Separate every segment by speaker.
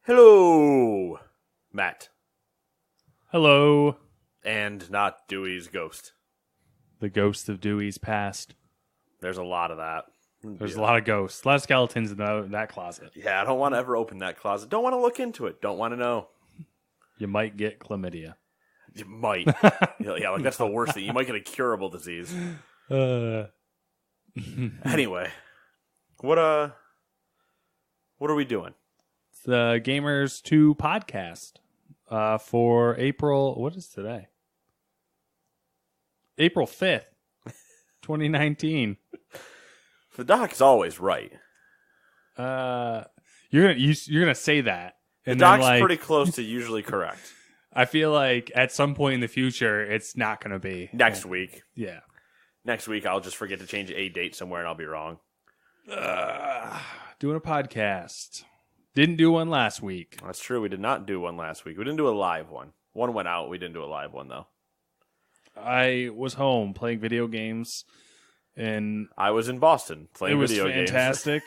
Speaker 1: Hello, Matt.
Speaker 2: Hello.
Speaker 1: And not Dewey's ghost.
Speaker 2: The ghost of Dewey's past.
Speaker 1: There's a lot of that.
Speaker 2: There's a lot of ghosts. A lot of skeletons in that closet.
Speaker 1: Yeah, I don't want to ever open that closet. Don't want to look into it. Don't want to know.
Speaker 2: You might get chlamydia.
Speaker 1: You might. Yeah, like that's the worst thing. You might get a curable disease. Anyway, what are we doing?
Speaker 2: It's the Gamers 2 podcast for April. What is today? April 5th, 2019.
Speaker 1: The doc's always right.
Speaker 2: You're gonna say that,
Speaker 1: and the doc's pretty close to usually correct.
Speaker 2: I feel like at some point in the future, it's not gonna be
Speaker 1: next week.
Speaker 2: Yeah,
Speaker 1: next week I'll just forget to change a date somewhere and I'll be wrong.
Speaker 2: Doing a podcast. Didn't do one last week.
Speaker 1: That's true. We did not do one last week. We didn't do a live one. One went out. We didn't do a live one though.
Speaker 2: I was home playing video games. And
Speaker 1: I was in Boston playing video games.
Speaker 2: It was fantastic.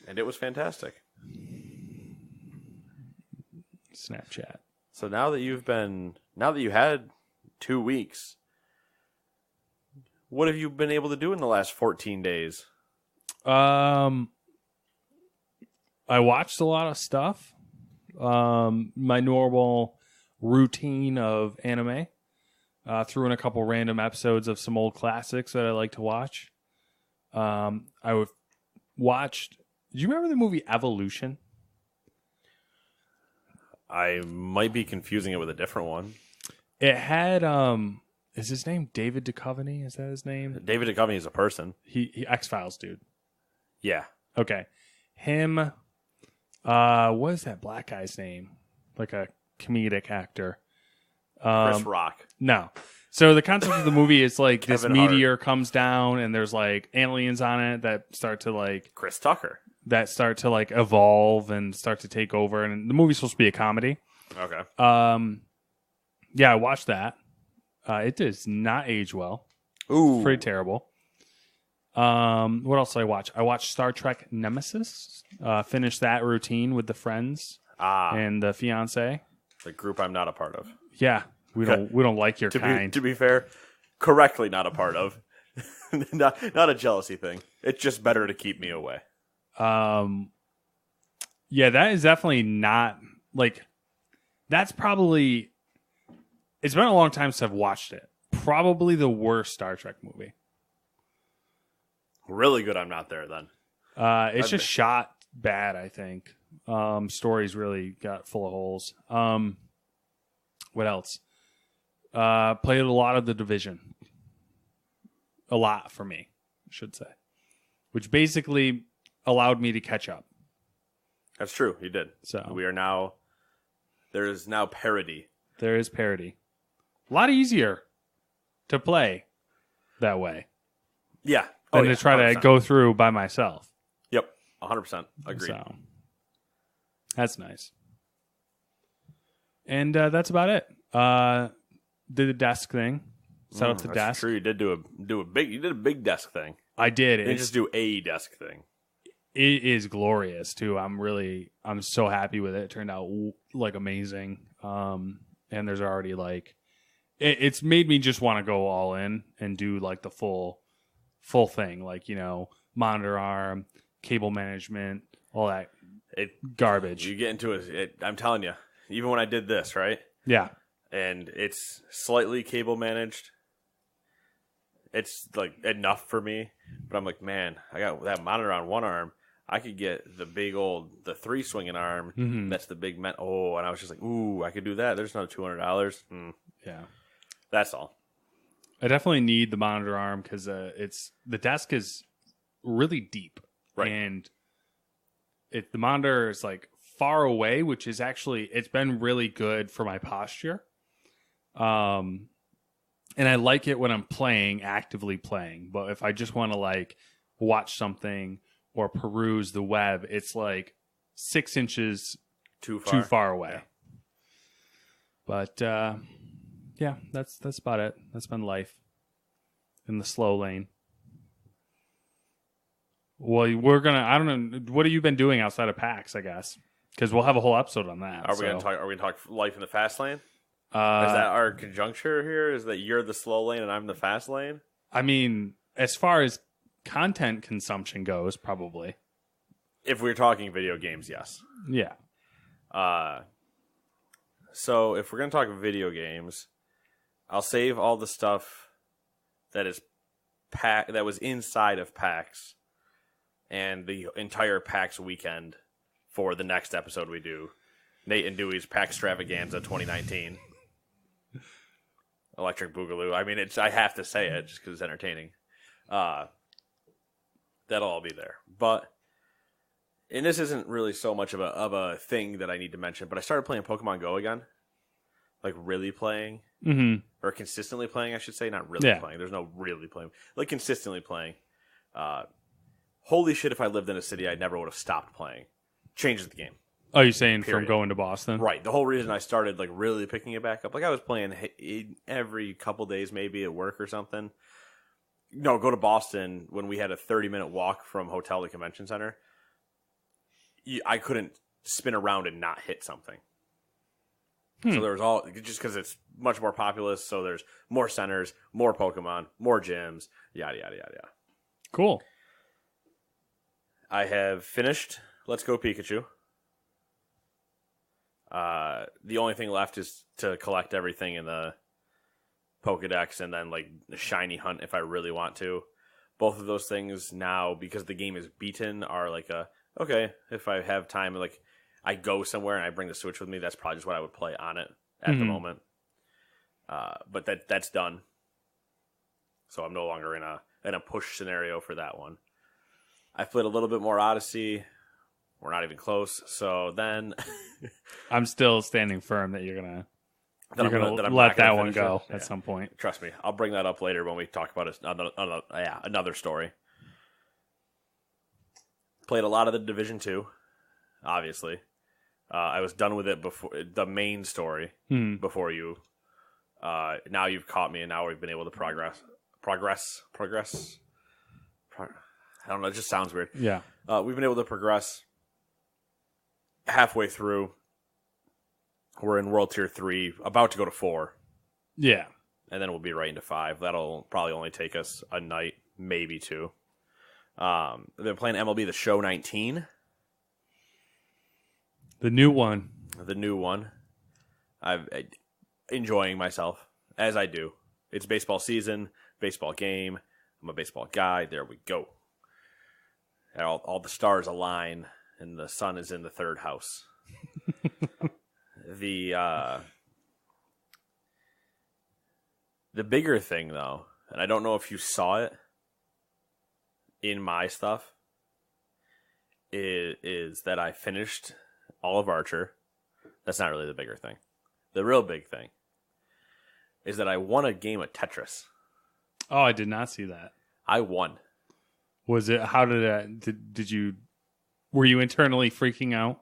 Speaker 1: And it was fantastic.
Speaker 2: Snapchat.
Speaker 1: So now that you had 2 weeks, what have you been able to do in the last 14 days?
Speaker 2: I watched a lot of stuff. My normal routine of anime. Threw in a couple random episodes of some old classics that I like to watch. I watched. Did you remember the movie Evolution?
Speaker 1: I might be confusing it with a different one.
Speaker 2: It had. Is his name David Duchovny? Is that his name?
Speaker 1: David Duchovny is a person.
Speaker 2: He X-Files dude.
Speaker 1: Yeah.
Speaker 2: Okay. Him. What is that black guy's name? Like a comedic actor.
Speaker 1: Chris Rock.
Speaker 2: No. So the concept of the movie is like this meteor
Speaker 1: Hart.
Speaker 2: comes down and there's like aliens on it that start to like
Speaker 1: Chris Tucker.
Speaker 2: That start to like evolve and start to take over, and the movie's supposed to be a comedy.
Speaker 1: Okay.
Speaker 2: Yeah, I watched that. It does not age well.
Speaker 1: Ooh.
Speaker 2: It's pretty terrible. What else did I watch? I watched Star Trek Nemesis. Finished that routine with the friends and the fiance.
Speaker 1: The group I'm not a part of.
Speaker 2: Yeah, we don't like your kind.
Speaker 1: To be fair, correctly not a part of. not a jealousy thing. It's just better to keep me away.
Speaker 2: Yeah, that is definitely not like. That's probably. It's been a long time since I've watched it. Probably the worst Star Trek movie.
Speaker 1: Really good. I'm not there then.
Speaker 2: It's just shot bad. I think. Stories really got full of holes. What else? Played a lot of The Division. A lot for me, I should say. Which basically allowed me to catch up.
Speaker 1: That's true. You did.
Speaker 2: So
Speaker 1: we are now. There is now parity.
Speaker 2: There is parity. A lot easier to play that way.
Speaker 1: Yeah.
Speaker 2: Than to try 100%. To go through by myself.
Speaker 1: Yep. 100%. Agreed.
Speaker 2: So that's nice. And that's about it. Did the desk thing. Set up the desk.
Speaker 1: That's true. You did do a big desk thing.
Speaker 2: I did.
Speaker 1: You didn't just do a desk thing.
Speaker 2: It is glorious too. I'm so happy with it. It turned out like amazing. And there's already like, it's made me just want to go all in and do like the full thing. Like, monitor arm, cable management, all that garbage.
Speaker 1: You get into it. I'm telling you, even when I did this, right?
Speaker 2: Yeah.
Speaker 1: And it's slightly cable managed. It's like enough for me. But I'm like, man, I got that monitor on one arm. I could get the big the 3-swinging arm.
Speaker 2: Mm-hmm.
Speaker 1: That's the big and I was just like, ooh, I could do that. There's another $200.
Speaker 2: Yeah.
Speaker 1: That's all.
Speaker 2: I definitely need the monitor arm because the desk is really deep.
Speaker 1: Right.
Speaker 2: And the monitor is like far away, which is actually, it's been really good for my posture. And I like it when I'm actively playing. But if I just want to like watch something or peruse the web, it's like 6 inches too far away. Yeah. But yeah, that's about it. That's been life in the slow lane. Well, we're gonna. I don't know. What have you been doing outside of PAX? I guess because we'll have a whole episode on that.
Speaker 1: Are we gonna talk? Are we gonna talk life in the fast lane? Is that our conjuncture here? Is that you're the slow lane and I'm the fast lane?
Speaker 2: I mean, as far as content consumption goes, probably.
Speaker 1: If we're talking video games, yes.
Speaker 2: Yeah.
Speaker 1: So if we're gonna talk video games, I'll save all the stuff that is that was inside of PAX and the entire PAX weekend for the next episode we do. Nate and Dewey's PAX Extravaganza 2019. Electric Boogaloo. I mean, I have to say it just because it's entertaining. That'll all be there. And this isn't really so much of a thing that I need to mention, but I started playing Pokemon Go again. Like, really playing.
Speaker 2: Mm-hmm.
Speaker 1: Or consistently playing, I should say. Not really playing. There's no really playing. Like, consistently playing. Holy shit, if I lived in a city, I never would have stopped playing. Changes the game.
Speaker 2: Oh, you're saying
Speaker 1: Period.
Speaker 2: from going to Boston?
Speaker 1: Right. The whole reason I started, like, really picking it back up. Like, I was playing every couple days, maybe, at work or something. No, go to Boston when we had a 30-minute walk from hotel to convention center. I couldn't spin around and not hit something. So there was just because it's much more populous, so there's more centers, more Pokemon, more gyms, yada, yada, yada, yada.
Speaker 2: Cool.
Speaker 1: I have finished Let's Go Pikachu. The only thing left is to collect everything in the Pokedex and then, like, the shiny hunt if I really want to. Both of those things now, because the game is beaten, are like okay, if I have time, like, I go somewhere and I bring the Switch with me, that's probably just what I would play on it at the moment. But that's done. So I'm no longer in a push scenario for that one. I've played a little bit more Odyssey. We're not even close. So then
Speaker 2: I'm still standing firm that you're gonna
Speaker 1: I'm
Speaker 2: let that one go at some point.
Speaker 1: Trust me, I'll bring that up later when we talk about another story. Played a lot of the Division 2, obviously. I was done with it before the main story before you. Now you've caught me, and now we've been able to progress. I don't know. It just sounds weird.
Speaker 2: Yeah.
Speaker 1: We've been able to progress halfway through. We're in World Tier 3, about to go to 4.
Speaker 2: Yeah.
Speaker 1: And then we'll be right into 5. That'll probably only take us a night, maybe 2. I've been playing MLB The Show 19.
Speaker 2: The new one.
Speaker 1: The new one. I'm enjoying myself, as I do. It's baseball season, baseball game. I'm a baseball guy. There we go. All the stars align, and the sun is in the third house. The bigger thing, though, and I don't know if you saw it in my stuff, is that I finished all of Archer. That's not really the bigger thing. The real big thing is that I won a game of Tetris.
Speaker 2: Oh, I did not see that.
Speaker 1: I won.
Speaker 2: Was it? How did that? Did you? Were you internally freaking out?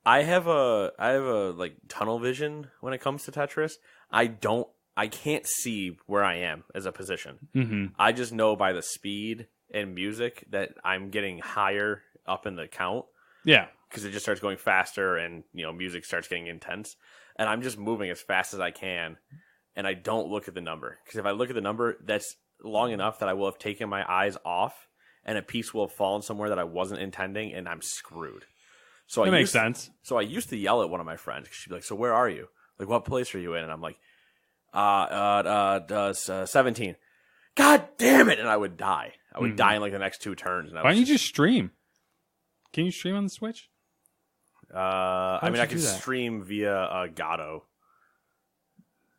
Speaker 1: I have a like tunnel vision when it comes to Tetris. I can't see where I am as a position.
Speaker 2: Mm-hmm.
Speaker 1: I just know by the speed and music that I'm getting higher up in the count.
Speaker 2: Yeah.
Speaker 1: Because it just starts going faster and, music starts getting intense. And I'm just moving as fast as I can. And I don't look at the number. Because if I look at the number, that's long enough that I will have taken my eyes off and a piece will have fallen somewhere that I wasn't intending and I'm screwed. So
Speaker 2: that makes sense.
Speaker 1: So I used to yell at one of my friends. She'd be like, so where are you? Like, what place are you in? And I'm like, 17. God damn it! And I would die. I would die in like the next 2 turns. And
Speaker 2: why don't you just stream? Can you stream on the Switch?
Speaker 1: I can stream via Gato.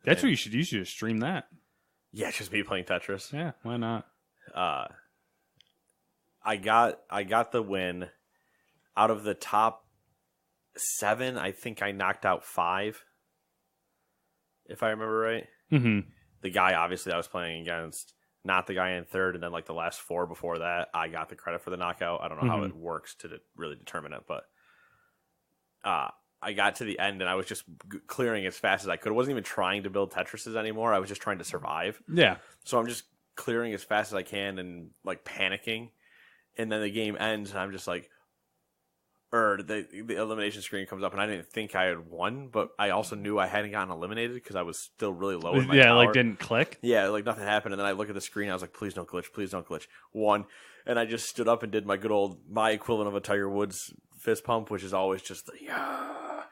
Speaker 2: That's what you should. You should just stream that.
Speaker 1: Yeah, just me playing Tetris.
Speaker 2: Yeah, why not?
Speaker 1: I got the win. Out of the top 7, I think I knocked out 5. If I remember right.
Speaker 2: Mm-hmm.
Speaker 1: The guy, obviously, I was playing against, not the guy in third, and then like the last 4 before that, I got the credit for the knockout. I don't know how it works to really determine it, but I got to the end, and I was just clearing as fast as I could. I wasn't even trying to build Tetrises anymore. I was just trying to survive.
Speaker 2: Yeah.
Speaker 1: So I'm just clearing as fast as I can and like panicking. and then the game ends, and I'm just like, or the elimination screen comes up, and I didn't think I had won, but I also knew I hadn't gotten eliminated because I was still really low in my tower.
Speaker 2: Like didn't click.
Speaker 1: Yeah, like nothing happened, and then I look at the screen, I was like, please don't glitch, please don't glitch. Won, and I just stood up and did my equivalent of a Tiger Woods fist pump, which is always just yeah.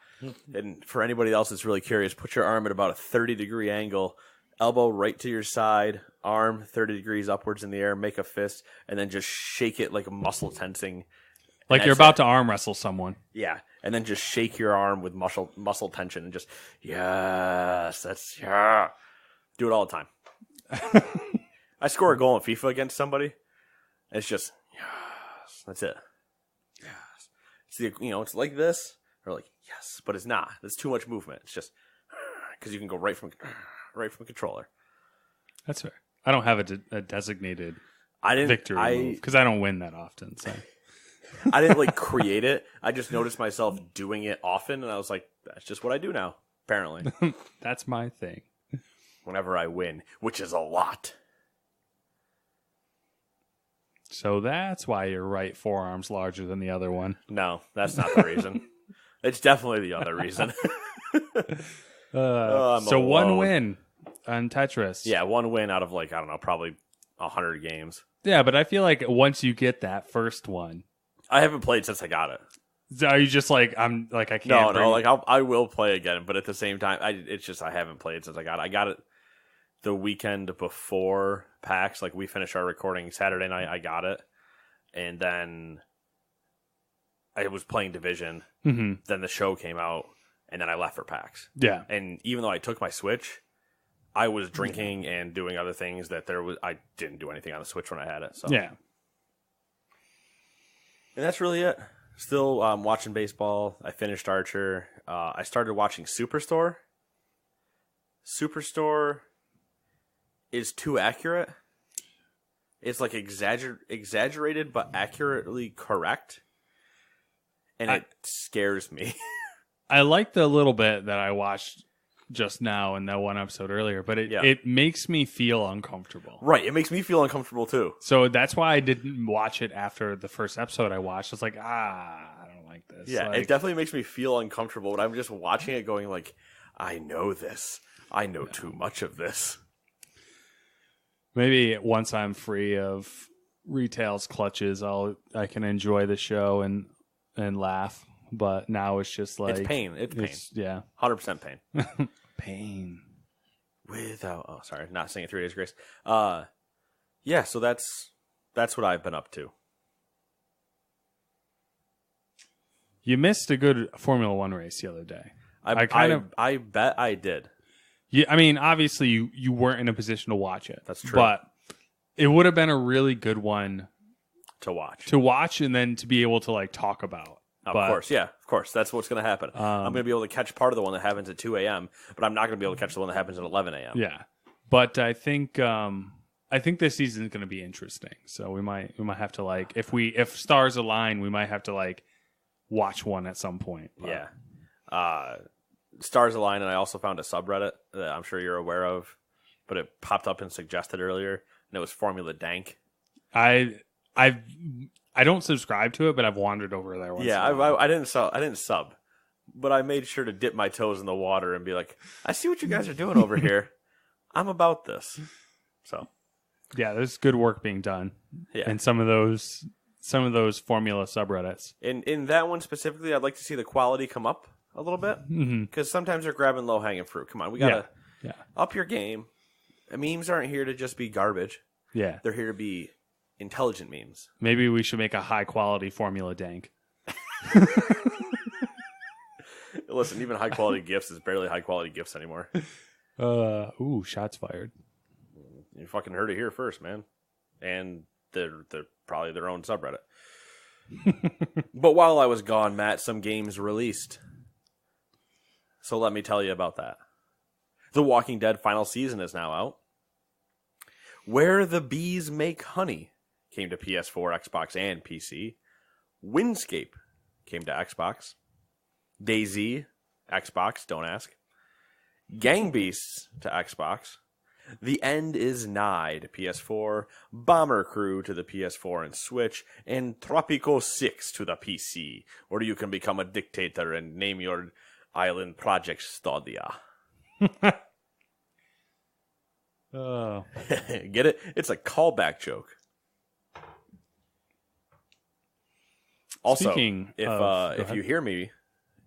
Speaker 1: And for anybody else that's really curious, put your arm at about a 30-degree angle, elbow right to your side, arm 30 degrees upwards in the air, make a fist, and then just shake it like a muscle tensing.
Speaker 2: Like you're about to arm wrestle someone.
Speaker 1: Yeah, and then just shake your arm with muscle tension and just, yes, that's, yeah. Do it all the time. I score a goal in FIFA against somebody, and it's just, yes, that's it. Yes. It's it's like this, or like, yes, but it's not. There's too much movement. It's just, because you can go right from the controller.
Speaker 2: That's fair. I don't have a designated victory move because I don't win that often, so...
Speaker 1: I didn't like create it. I just noticed myself doing it often, and I was like, that's just what I do now, apparently.
Speaker 2: That's my thing.
Speaker 1: Whenever I win, which is a lot.
Speaker 2: So that's why your right forearm's larger than the other one.
Speaker 1: No, that's not the reason. It's definitely the other reason.
Speaker 2: So one win on Tetris.
Speaker 1: Yeah, one win out of probably 100 games.
Speaker 2: Yeah, but I feel like once you get that first one,
Speaker 1: I haven't played since I got it.
Speaker 2: So are you just like I can't?
Speaker 1: No, I will play again, but at the same time, I haven't played since I got it. I got it the weekend before PAX. Like we finished our recording Saturday night. I got it, and then I was playing Division.
Speaker 2: Mm-hmm.
Speaker 1: Then the show came out, and then I left for PAX.
Speaker 2: Yeah,
Speaker 1: and even though I took my Switch, I was drinking and doing other things I didn't do anything on the Switch when I had it. So
Speaker 2: yeah.
Speaker 1: And that's really it. Still watching baseball. I finished Archer. I started watching Superstore. Superstore is too accurate. It's like exaggerated but accurately correct. And it scares me.
Speaker 2: I like the little bit that I watched just now in that one episode earlier, but it makes me feel uncomfortable.
Speaker 1: Right, it makes me feel uncomfortable too.
Speaker 2: So that's why I didn't watch it after the first episode I watched. I was like, I don't like this.
Speaker 1: Yeah, it definitely makes me feel uncomfortable, but I'm just watching it going like, I know this. I know too much of this.
Speaker 2: Maybe once I'm free of retail's clutches, I can enjoy the show and laugh. But now it's just like...
Speaker 1: It's pain. It's pain.
Speaker 2: Yeah.
Speaker 1: 100% pain.
Speaker 2: Pain.
Speaker 1: Sorry. Not saying 3 Days Grace. Yeah, so that's what I've been up to.
Speaker 2: You missed a good Formula One race the other day.
Speaker 1: I bet I did.
Speaker 2: Yeah, I mean, obviously you weren't in a position to watch it.
Speaker 1: That's true.
Speaker 2: But it would have been a really good one
Speaker 1: to watch
Speaker 2: and then to be able to like talk about.
Speaker 1: Of course. That's what's going to happen. I'm going to be able to catch part of the one that happens at 2 a.m., but I'm not going to be able to catch the one that happens at 11 a.m.
Speaker 2: Yeah, but I think this season is going to be interesting. So we might have to like if stars align, we might have to like watch one at some point. But.
Speaker 1: Yeah, stars align, and I also found a subreddit that I'm sure you're aware of, but it popped up and suggested earlier, and it was Formula Dank.
Speaker 2: I don't subscribe to it, but I've wandered over there once.
Speaker 1: Yeah, I didn't sub, but I made sure to dip my toes in the water and be like, I see what you guys are doing over here. I'm about this. So,
Speaker 2: yeah, there's good work being done.
Speaker 1: Yeah,
Speaker 2: and some of those Formula subreddits.
Speaker 1: In that one specifically, I'd like to see the quality come up a little bit because sometimes they're grabbing low hanging fruit. Come on, we gotta up your game. Memes aren't here to just be garbage.
Speaker 2: Yeah,
Speaker 1: they're here to be intelligent memes.
Speaker 2: Maybe we should make a high quality Formula Dank.
Speaker 1: Listen, even high quality GIFs is barely high quality GIFs anymore.
Speaker 2: Shots fired.
Speaker 1: You fucking heard it here first, man. And they're probably their own subreddit. But while I was gone, Matt, some games released. So let me tell you about that. The Walking Dead final season is now out. Where the Bees Make Honey came to PS4, Xbox, and PC. Windscape came to Xbox. DayZ, Xbox, don't ask. Gang Beasts to Xbox. The end is nigh to PS4, Bomber Crew to the PS4 and Switch, and Tropico 6 to the PC, where you can become a dictator and name your island Project Stadia.
Speaker 2: Oh.
Speaker 1: Get it? It's a callback joke. Also, if you hear me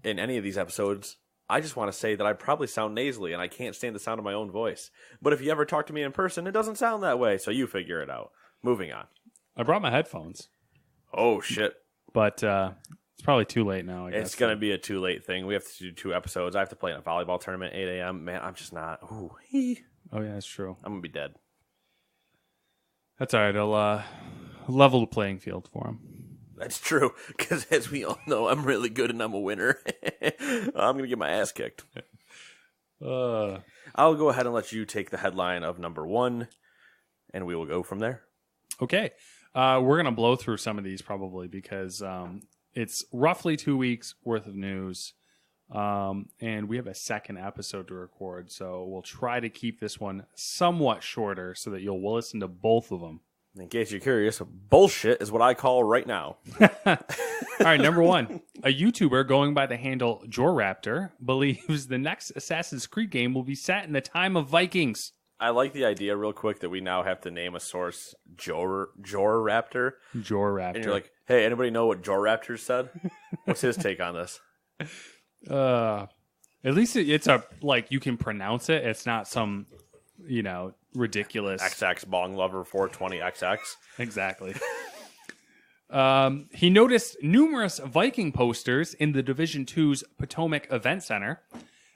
Speaker 1: in any of these episodes, I just want to say that I probably sound nasally and I can't stand the sound of my own voice. But if you ever talk to me in person, it doesn't sound that way, so you figure it out. Moving on.
Speaker 2: I brought my headphones.
Speaker 1: Oh, shit.
Speaker 2: But it's probably too late now, I guess.
Speaker 1: It's going to be a too late thing. We have to do 2 episodes. I have to play in a volleyball tournament at 8 a.m. Man, I'm just not. Ooh.
Speaker 2: Oh, yeah, that's true.
Speaker 1: I'm going to be dead.
Speaker 2: That's all right. I'll level the playing field for him.
Speaker 1: That's true, because as we all know, I'm really good and I'm a winner. I'm going to get my ass kicked. I'll go ahead and let you take the headline of number 1, and we will go from there.
Speaker 2: Okay. We're going to blow through some of these probably because it's roughly 2 weeks worth of news, and we have a second episode to record, so we'll try to keep this one somewhat shorter so that you'll listen to both of them.
Speaker 1: In case you're curious, bullshit is what I call right now.
Speaker 2: All right, number 1. A YouTuber going by the handle Joraptor believes the next Assassin's Creed game will be set in the time of Vikings.
Speaker 1: I like the idea real quick that we now have to name a source Joraptor.
Speaker 2: Joraptor.
Speaker 1: And you're like, hey, anybody know what Joraptor said? What's his take on this?
Speaker 2: At least it's a, like, you can pronounce it. It's not some, ridiculous
Speaker 1: XX Bong Lover 420XX.
Speaker 2: Exactly. He noticed numerous Viking posters in the Division 2's Potomac Event Center.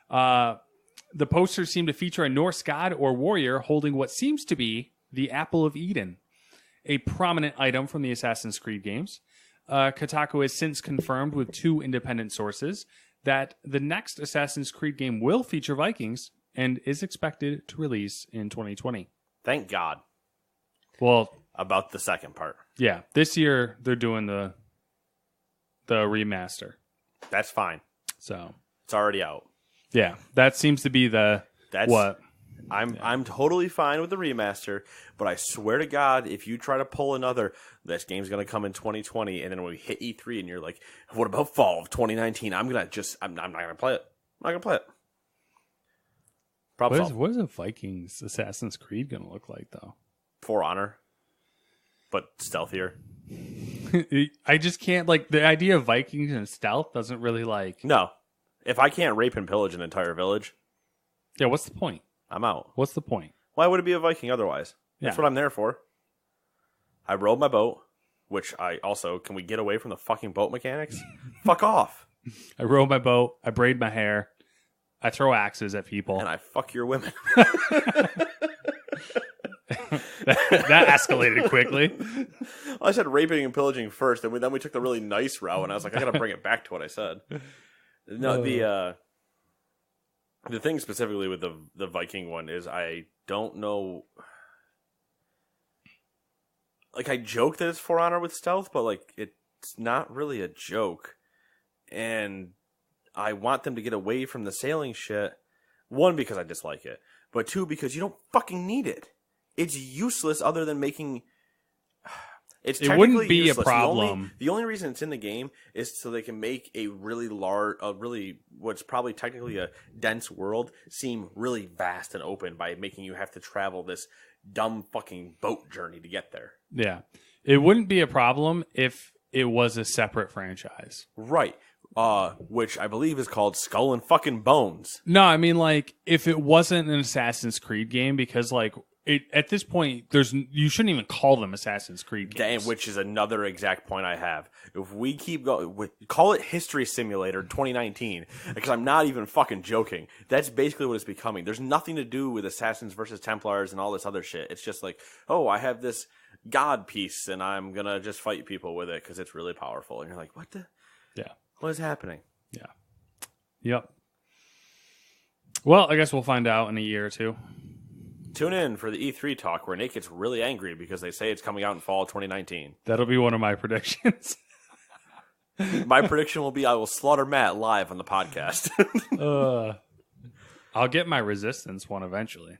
Speaker 2: The posters seem to feature a Norse god or warrior holding what seems to be the Apple of Eden, a prominent item from the Assassin's Creed games. Kotaku has since confirmed with 2 independent sources that the next Assassin's Creed game will feature Vikings and is expected to release in 2020.
Speaker 1: Thank God.
Speaker 2: Well,
Speaker 1: about the second part.
Speaker 2: Yeah, this year they're doing the remaster.
Speaker 1: That's fine.
Speaker 2: So
Speaker 1: it's already out.
Speaker 2: Yeah, that seems to be what
Speaker 1: I'm totally fine with the remaster, but I swear to God, if you try to pull another, this game's gonna come in 2020, and then when we hit E3, and you're like, "What about fall of 2019?" I'm not gonna play it. I'm not gonna play it.
Speaker 2: What is a Vikings Assassin's Creed going to look like, though?
Speaker 1: For Honor, but stealthier.
Speaker 2: I just can't, the idea of Vikings and stealth doesn't really,
Speaker 1: No. If I can't rape and pillage an entire village...
Speaker 2: Yeah, what's the point?
Speaker 1: I'm out.
Speaker 2: What's the point?
Speaker 1: Why would it be a Viking otherwise? That's what I'm there for. I rode my boat, which I also... Can we get away from the fucking boat mechanics? Fuck off.
Speaker 2: I row my boat. I braid my hair. I throw axes at people.
Speaker 1: And I fuck your women.
Speaker 2: that escalated quickly.
Speaker 1: Well, I said raping and pillaging first, and then we took the really nice route, and I was like, I gotta bring it back to what I said. No, the thing specifically with the Viking one is I don't know... I joke that it's For Honor with stealth, but, it's not really a joke. And... I want them to get away from the sailing shit. 1, because I dislike it. But 2, because you don't fucking need it. It's useless other than making... It
Speaker 2: wouldn't be
Speaker 1: useless.
Speaker 2: A problem.
Speaker 1: The only reason it's in the game is so they can make a really large, what's probably technically a dense world seem really vast and open by making you have to travel this dumb fucking boat journey to get there.
Speaker 2: Yeah. It wouldn't be a problem if it was a separate franchise.
Speaker 1: Right. Which I believe is called Skull and fucking Bones.
Speaker 2: No, I mean, if it wasn't an Assassin's Creed game, because, at this point, you shouldn't even call them Assassin's Creed games.
Speaker 1: Which is another exact point I have. If we keep going, call it History Simulator 2019, because I'm not even fucking joking. That's basically what it's becoming. There's nothing to do with Assassins versus Templars and all this other shit. It's just I have this god piece, and I'm gonna just fight people with it because it's really powerful. And you're like, what the...
Speaker 2: Yeah.
Speaker 1: What is happening?
Speaker 2: Yeah. Yep. Well, I guess we'll find out in a year or 2.
Speaker 1: Tune in for the E3 talk where Nate gets really angry because they say it's coming out in fall 2019.
Speaker 2: That'll be one of my predictions.
Speaker 1: My prediction will be I will slaughter Matt live on the podcast.
Speaker 2: I'll get my Resistance one eventually.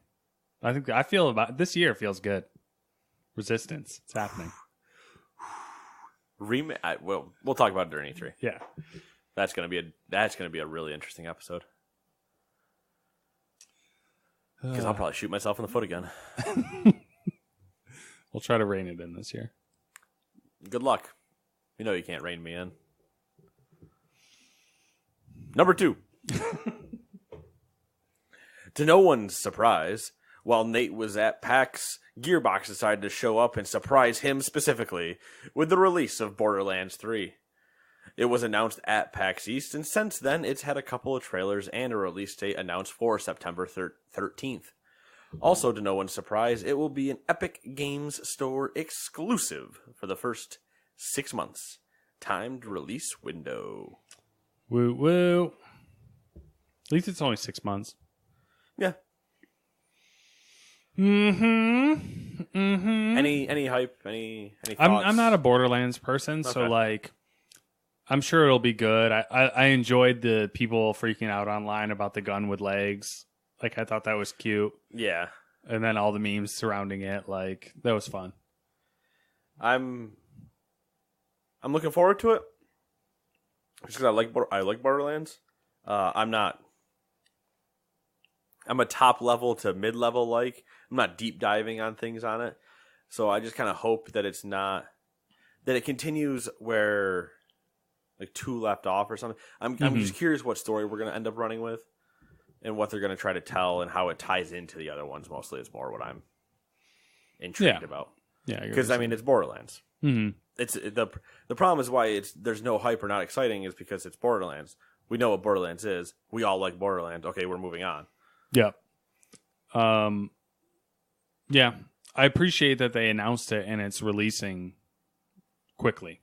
Speaker 2: I feel about this year feels good. Resistance, it's happening.
Speaker 1: We'll talk about it during E3.
Speaker 2: Yeah,
Speaker 1: That's gonna be a really interesting episode. Because I'll probably shoot myself in the foot again.
Speaker 2: We'll try to rein it in this year.
Speaker 1: Good luck. You know you can't rein me in. Number 2. To no one's surprise, while Nate was at PAX, Gearbox decided to show up and surprise him specifically with the release of Borderlands 3. It was announced at PAX East, and since then, it's had a couple of trailers and a release date announced for September 13th. Also, to no one's surprise, it will be an Epic Games Store exclusive for the first 6 months. Timed release window.
Speaker 2: Woo woo. At least it's only 6 months.
Speaker 1: Yeah.
Speaker 2: Mm-hmm.
Speaker 1: Any hype? Any thoughts?
Speaker 2: I'm not a Borderlands person, so like I'm sure it'll be good. I enjoyed the people freaking out online about the gun with legs. Like I thought that was cute.
Speaker 1: Yeah.
Speaker 2: And then all the memes surrounding it, like that was fun.
Speaker 1: I'm looking forward to it. Just because I like Borderlands. I'm a top level to mid level like. I'm not deep diving on things on it. So I just kind of hope that that it continues where like 2 left off or something. I'm just curious what story we're going to end up running with and what they're going to try to tell and how it ties into the other ones. Mostly is more what I'm intrigued about.
Speaker 2: Yeah.
Speaker 1: Because I mean, it's Borderlands.
Speaker 2: Mm-hmm.
Speaker 1: It's the problem is why there's no hype or not exciting is because it's Borderlands. We know what Borderlands is. We all like Borderlands. Okay, we're moving on.
Speaker 2: Yep. Yeah. I appreciate that they announced it and it's releasing quickly.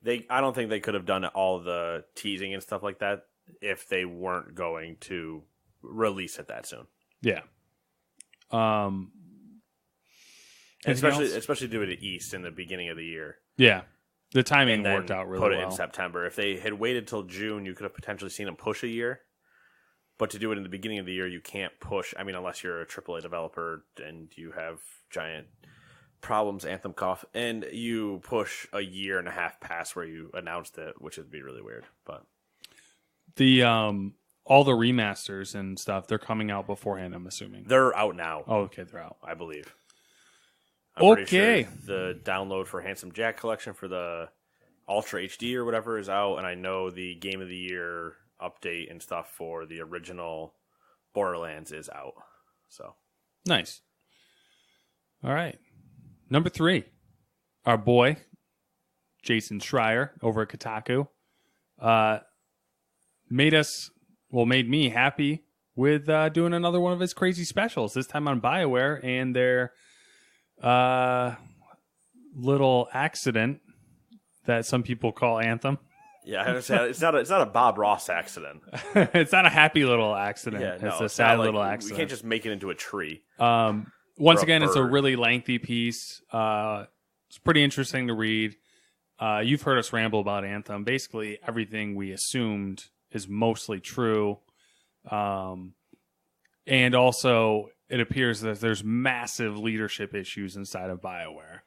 Speaker 1: I don't think they could have done all the teasing and stuff like that if they weren't going to release it that soon.
Speaker 2: Yeah.
Speaker 1: Especially do it at East in the beginning of the year.
Speaker 2: Yeah. The timing worked out really well.
Speaker 1: Put it in September. If they had waited till June, you could have potentially seen them push a year. But to do it in the beginning of the year, you can't push. I mean, unless you're a AAA developer and you have giant problems, Anthem cough, and you push a year and a half past where you announced it, which would be really weird. But
Speaker 2: the all the remasters and stuff, they're coming out beforehand, I'm assuming.
Speaker 1: They're out now.
Speaker 2: Oh, okay, they're out.
Speaker 1: I believe. I'm pretty
Speaker 2: okay.
Speaker 1: Sure the download for Handsome Jack Collection for the Ultra HD or whatever is out, and I know the Game of the Year update and stuff for the original Borderlands is out. So
Speaker 2: nice. All right. Number 3. Our boy, Jason Schreier over at Kotaku, made me happy with doing another one of his crazy specials, this time on BioWare and their little accident that some people call Anthem.
Speaker 1: Yeah, I understand. It's not a Bob Ross accident.
Speaker 2: It's not a happy little accident.
Speaker 1: Yeah, no,
Speaker 2: it's a sad little
Speaker 1: like,
Speaker 2: accident.
Speaker 1: We can't just make it into a tree.
Speaker 2: Once again, it's a really lengthy piece. It's pretty interesting to read. You've heard us ramble about Anthem. Basically, everything we assumed is mostly true. And also, it appears that there's massive leadership issues inside of BioWare.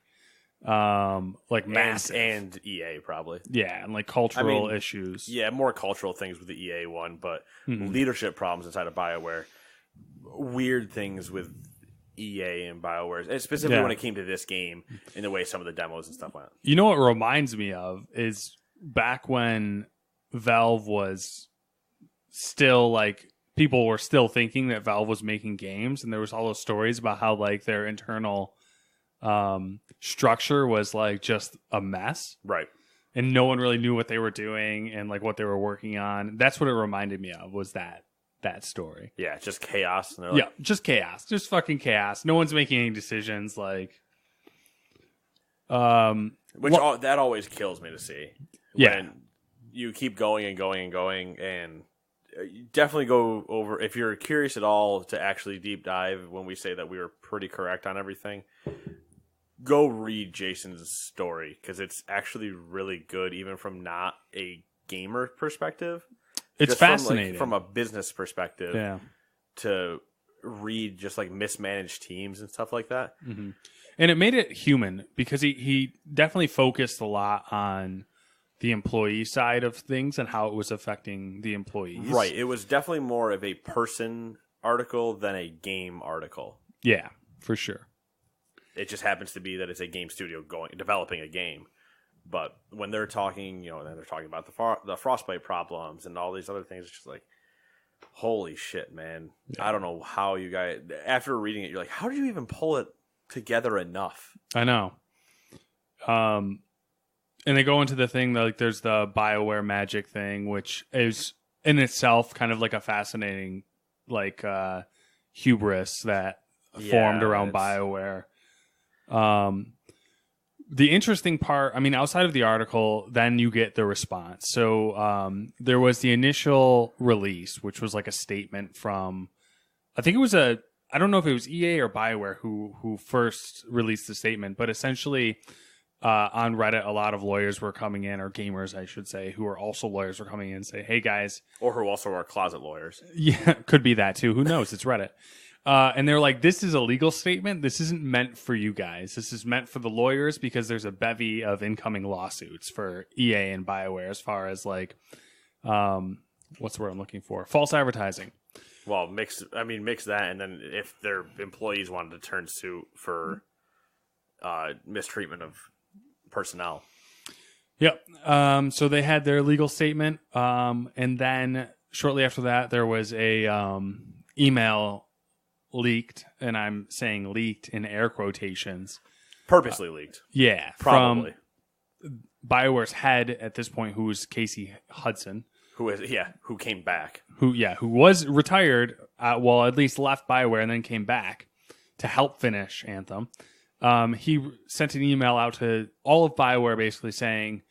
Speaker 2: Like massive.
Speaker 1: And EA probably.
Speaker 2: Yeah, and like cultural issues.
Speaker 1: Yeah, more cultural things with the EA one, but leadership problems inside of BioWare. Weird things with EA and BioWare, and specifically when it came to this game and the way some of the demos and stuff went.
Speaker 2: You know what it reminds me of is back when Valve was still like, people were still thinking that Valve was making games, and there was all those stories about how like their internal structure was like just a mess,
Speaker 1: right?
Speaker 2: And no one really knew what they were doing and like what they were working on. That's what it reminded me of, was that story.
Speaker 1: Yeah, just chaos.
Speaker 2: Yeah, just chaos, just fucking chaos. No one's making any decisions. Like,
Speaker 1: that always kills me to see.
Speaker 2: Yeah,
Speaker 1: when you keep going and going and going, and definitely go over. If you're curious at all to actually deep dive, when we say that we were pretty correct on everything, go read Jason's story, because it's actually really good, even from not a gamer perspective.
Speaker 2: It's
Speaker 1: just
Speaker 2: fascinating
Speaker 1: from a business perspective.
Speaker 2: Yeah,
Speaker 1: to read just like mismanaged teams and stuff like that.
Speaker 2: Mm-hmm. And it made it human because he definitely focused a lot on the employee side of things and how it was affecting the employees.
Speaker 1: Right. It was definitely more of a person article than a game article.
Speaker 2: Yeah, for sure.
Speaker 1: It just happens to be that it's a game studio developing a game. But when they're talking, they're talking about the Frostbite problems and all these other things, it's just like, holy shit, man. Yeah. I don't know how you guys, after reading it, you're like, how did you even pull it together enough?
Speaker 2: I know. And they go into the thing, like there's the Bioware magic thing, which is in itself kind of like a fascinating like hubris that formed around Bioware. The interesting part, I mean, outside of the article, then you get the response. So there was the initial release, which was like a statement from, I think it was I don't know if it was EA or Bioware who first released the statement, but essentially on Reddit, a lot of lawyers were coming in, or gamers, I should say, who are also lawyers were coming in and say, hey guys.
Speaker 1: Or who also are closet lawyers.
Speaker 2: Yeah, could be that too. Who knows? It's Reddit. And they're like, this is a legal statement. This isn't meant for you guys. This is meant for the lawyers because there's a bevy of incoming lawsuits for EA and BioWare as far as like, what's the word I'm looking for? False advertising.
Speaker 1: Well, mix that, and then if their employees wanted to turn suit for mistreatment of personnel.
Speaker 2: Yep. So they had their legal statement, and then shortly after that, there was a email leaked, and I'm saying leaked in air quotations.
Speaker 1: Purposely leaked.
Speaker 2: Yeah.
Speaker 1: Probably.
Speaker 2: From BioWare's head at this point, who was Casey Hudson.
Speaker 1: Who came back.
Speaker 2: Who was retired, well, at least left BioWare and then came back to help finish Anthem. He sent an email out to all of BioWare basically saying,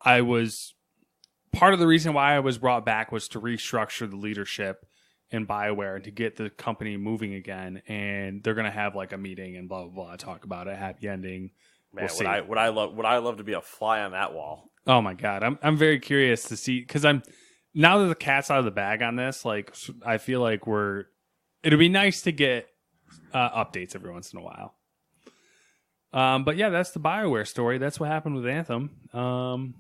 Speaker 2: part of the reason why I was brought back was to restructure the leadership in BioWare and to get the company moving again, and they're gonna have like a meeting and blah blah blah, talk about it, happy ending.
Speaker 1: Man, would I love to be a fly on that wall?
Speaker 2: Oh my god, I'm very curious to see, because now that the cat's out of the bag on this, like I feel like it'd be nice to get updates every once in a while. But yeah, that's the BioWare story. That's what happened with Anthem. Go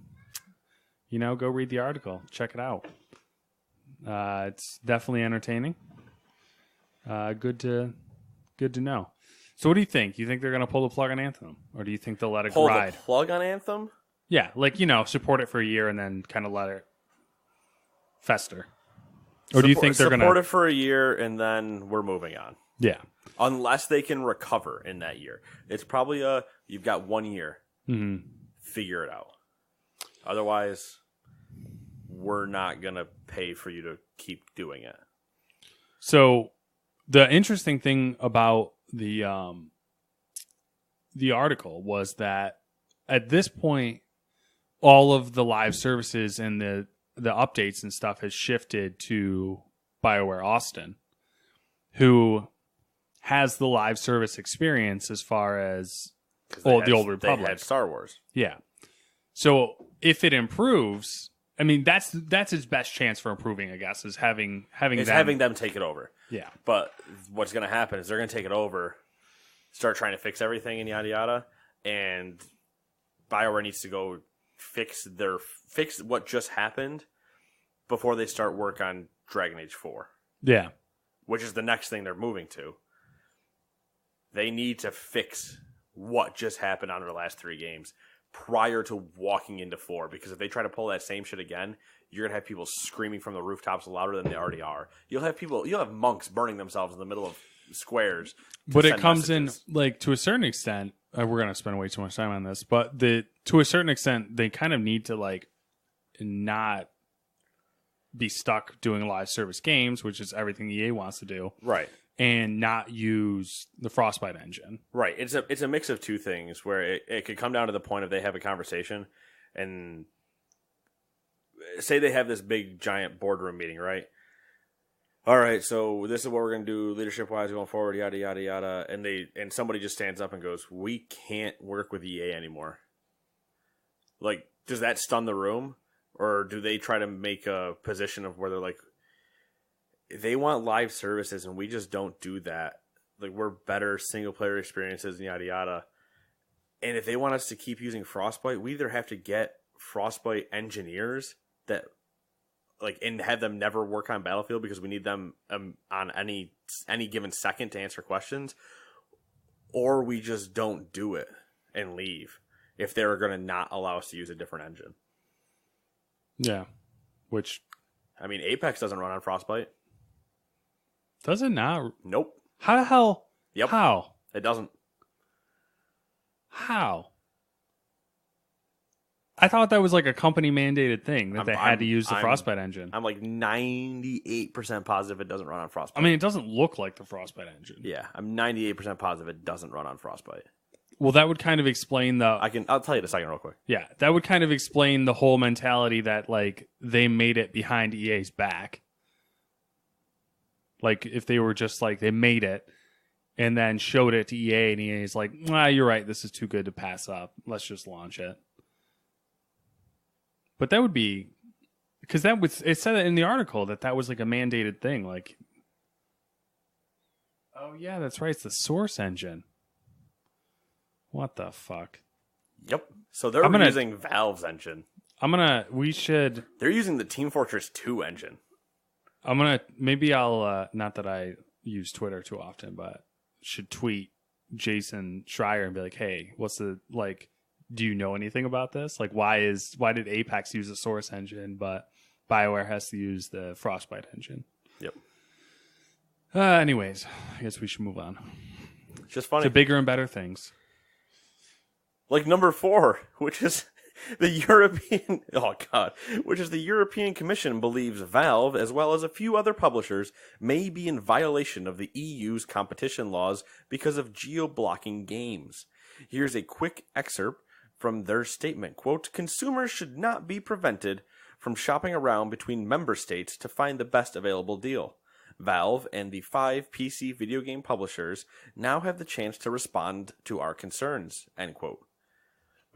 Speaker 2: read the article, check it out. It's definitely entertaining. Good to know. So what do you think? You think they're going to pull the plug on Anthem? Or do you think they'll let it ride?
Speaker 1: Pull the plug on Anthem?
Speaker 2: Yeah, like, support it for a year and then kind of let it fester. Or do you think they're going to...
Speaker 1: Support it for a year and then we're moving on.
Speaker 2: Yeah.
Speaker 1: Unless they can recover in that year. It's probably you've got 1 year.
Speaker 2: Mm-hmm.
Speaker 1: Figure it out. Otherwise, we're not going to pay for you to keep doing it.
Speaker 2: So the interesting thing about the article was that at this point, all of the live services and the updates and stuff has shifted to BioWare Austin, who has the live service experience as far as the Old Republic.
Speaker 1: They had Star Wars.
Speaker 2: Yeah. So if it improves, I mean, that's its best chance for improving, I guess, is having them
Speaker 1: take it over.
Speaker 2: Yeah.
Speaker 1: But what's going to happen is they're going to take it over, start trying to fix everything and yada yada, and BioWare needs to go fix what just happened before they start work on Dragon Age 4.
Speaker 2: Yeah.
Speaker 1: Which is the next thing they're moving to. They need to fix what just happened on their last 3 games prior to walking into 4, because if they try to pull that same shit again, you're gonna have people screaming from the rooftops louder than they already are. You'll have monks burning themselves in the middle of squares.
Speaker 2: But it comes messages in, like, to a certain extent, we're gonna spend way too much time on this, but to a certain extent, they kind of need to, like, not be stuck doing live service games, which is everything EA wants to do.
Speaker 1: Right.
Speaker 2: And not use the Frostbite engine.
Speaker 1: Right. It's a mix of two things where it could come down to the point of they have a conversation and say they have this big giant boardroom meeting, right? All right, so this is what we're going to do leadership wise going forward, yada yada yada, and somebody just stands up and goes, "We can't work with EA anymore." Like, does that stun the room, or do they try to make a position of where they're like, they want live services, and we just don't do that. Like, we're better single player experiences and yada yada. And if they want us to keep using Frostbite, we either have to get Frostbite engineers that and have them never work on Battlefield because we need them on any given second to answer questions, or we just don't do it and leave if they're going to not allow us to use a different engine.
Speaker 2: Yeah, which
Speaker 1: I mean, Apex doesn't run on Frostbite.
Speaker 2: Does it not?
Speaker 1: Nope.
Speaker 2: How the hell?
Speaker 1: Yep.
Speaker 2: How?
Speaker 1: It doesn't.
Speaker 2: How? I thought that was like a company mandated thing that they had to use the Frostbite engine.
Speaker 1: I'm like 98% positive it doesn't run on Frostbite.
Speaker 2: I mean, it doesn't look like the Frostbite engine.
Speaker 1: Yeah, I'm 98% positive it doesn't run on Frostbite.
Speaker 2: Well, that would kind of explain the...
Speaker 1: I'll tell you in a second real quick.
Speaker 2: Yeah, that would kind of explain the whole mentality that, like, they made it behind EA's back. Like, if they were just like, they made it and then showed it to EA, and EA's like, you're right, this is too good to pass up. Let's just launch it. But that would be... Because it said in the article that was like a mandated thing. Like, oh, yeah, that's right. It's the Source engine. What the fuck?
Speaker 1: Yep. So they're using Valve's engine.
Speaker 2: We should...
Speaker 1: They're using the Team Fortress 2 engine.
Speaker 2: Maybe I'll, not that I use Twitter too often, but should tweet Jason Schreier and be like, hey, do you know anything about this? Like, why did Apex use the Source engine, but Bioware has to use the Frostbite engine?
Speaker 1: Yep.
Speaker 2: Anyways, I guess we should move on.
Speaker 1: It's just funny.
Speaker 2: To bigger and better things.
Speaker 1: Like number 4, which is the European... Oh, God. Which is the European Commission believes Valve, as well as a few other publishers, may be in violation of the EU's competition laws because of geo-blocking games. Here's a quick excerpt from their statement. Quote, consumers should not be prevented from shopping around between member states to find the best available deal. Valve and the 5 PC video game publishers now have the chance to respond to our concerns, end quote.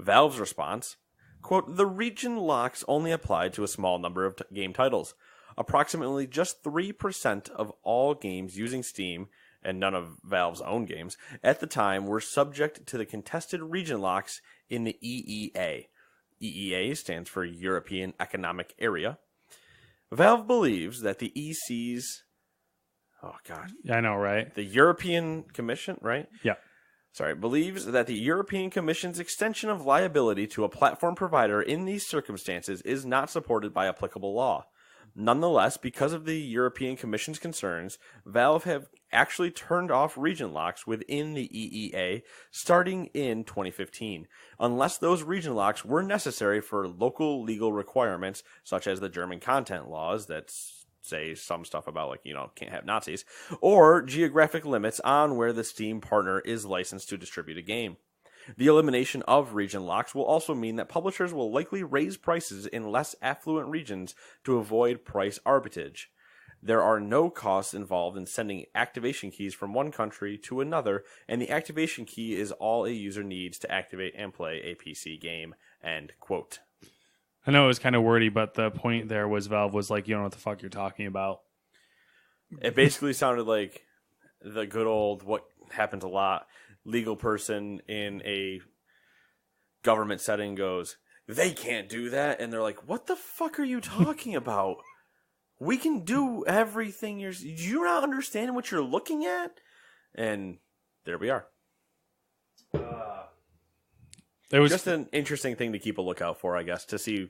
Speaker 1: Valve's response, quote, the region locks only applied to a small number of game titles. Approximately just 3% of all games using Steam, and none of Valve's own games, at the time were subject to the contested region locks in the EEA. EEA stands for European Economic Area. Valve believes that the EC's... Oh, God.
Speaker 2: I know, right?
Speaker 1: The European Commission, right?
Speaker 2: Yeah.
Speaker 1: Believes that the European Commission's extension of liability to a platform provider in these circumstances is not supported by applicable law. Nonetheless, because of the European Commission's concerns, Valve have actually turned off region locks within the EEA starting in 2015, unless those region locks were necessary for local legal requirements, such as the German content laws that say some stuff about, like, can't have Nazis, or geographic limits on where the Steam partner is licensed to distribute a game. The elimination of region locks will also mean that publishers will likely raise prices in less affluent regions to avoid price arbitrage. There are no costs involved in sending activation keys from one country to another, and the activation key is all a user needs to activate and play a PC game, end quote.
Speaker 2: I know it was kind of wordy, but the point there was Valve was like, you don't know what the fuck you're talking about.
Speaker 1: It basically sounded like the good old, what happens a lot, legal person in a government setting goes, they can't do that. And they're like, what the fuck are you talking about? We can do everything. Do you not understand what you're looking at? And there we are. It was just an interesting thing to keep a lookout for, I guess, to see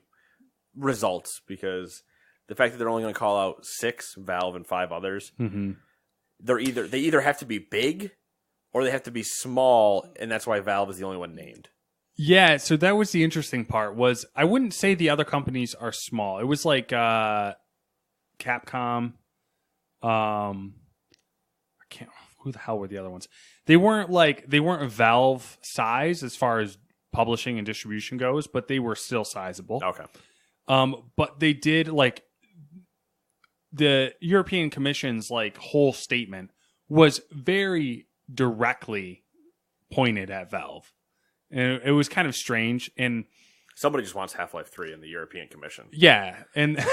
Speaker 1: results, because the fact that they're only going to call out 6, Valve and 5 others, they either have to be big or they have to be small, and that's why Valve is the only one named.
Speaker 2: Yeah, so that was the interesting part. Was I wouldn't say the other companies are small. It was like Capcom. Who the hell were the other ones? They weren't Valve size as far as publishing and distribution goes, but they were still sizable.
Speaker 1: Okay.
Speaker 2: But they did, like, the European Commission's whole statement was very directly pointed at Valve. And it was kind of strange. And
Speaker 1: Somebody just wants Half-Life 3 in the European Commission.
Speaker 2: Yeah, and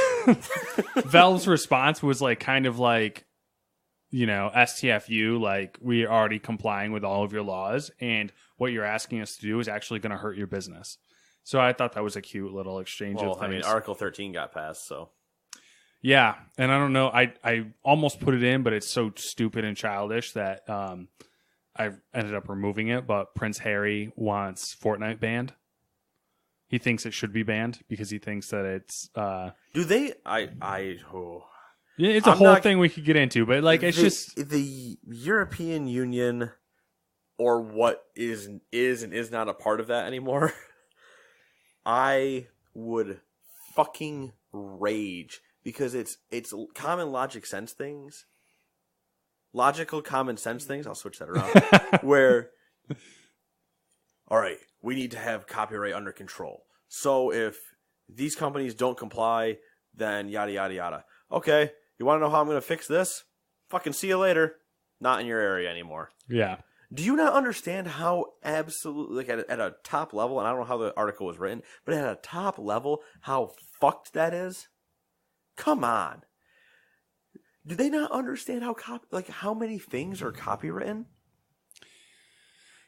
Speaker 2: Valve's response was like kind of like, STFU, like we're already complying with all of your laws, and what you're asking us to do is actually going to hurt your business. So I thought that was a cute little exchange of things. I mean,
Speaker 1: Article 13 got passed, so.
Speaker 2: Yeah, and I don't know. I almost put it in, but it's so stupid and childish that I ended up removing it. But Prince Harry wants Fortnite banned. He thinks it should be banned because he thinks that it's...
Speaker 1: Do they...
Speaker 2: Yeah, it's a whole thing we could get into, but like it's just...
Speaker 1: The European Union, or what is and is not a part of that anymore, I would fucking rage because it's common logical sense things. Logical common sense things. I'll switch that around. Where, all right, we need to have copyright under control. So if these companies don't comply, then yada yada yada. Okay, you want to know how I'm going to fix this? Fucking see you later. Not in your area anymore.
Speaker 2: Yeah.
Speaker 1: Do you not understand how absolutely, like at a top level, and I don't know how the article was written, but at a top level, how fucked that is? Come on. Do they not understand how many things are copywritten?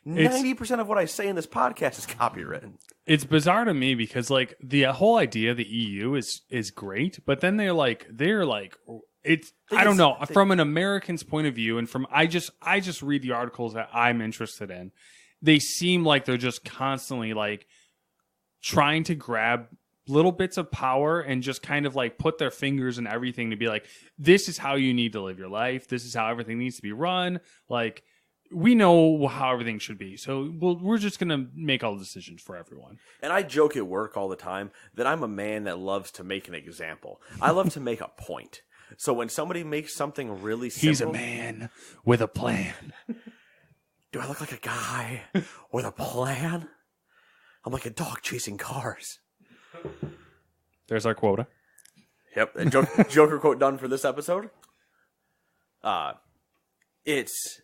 Speaker 1: 90% of what I say in this podcast is copywritten.
Speaker 2: It's bizarre to me because like the whole idea of the EU is great, but then they're like it's I don't know from an American's point of view, and from I just read the articles that I'm interested in. They seem like they're just constantly like trying to grab little bits of power and just kind of like put their fingers in everything to be like, this is how you need to live your life. This is how everything needs to be run. Like, we know how everything should be. So we're just going to make all the decisions for everyone.
Speaker 1: And I joke at work all the time that I'm a man that loves to make an example. I love to make a point. So when somebody makes something really simple...
Speaker 2: He's a man with a plan.
Speaker 1: Do I look like a guy with a plan? I'm like a dog chasing cars.
Speaker 2: There's our quota.
Speaker 1: Yep. And Joker quote done for this episode. It's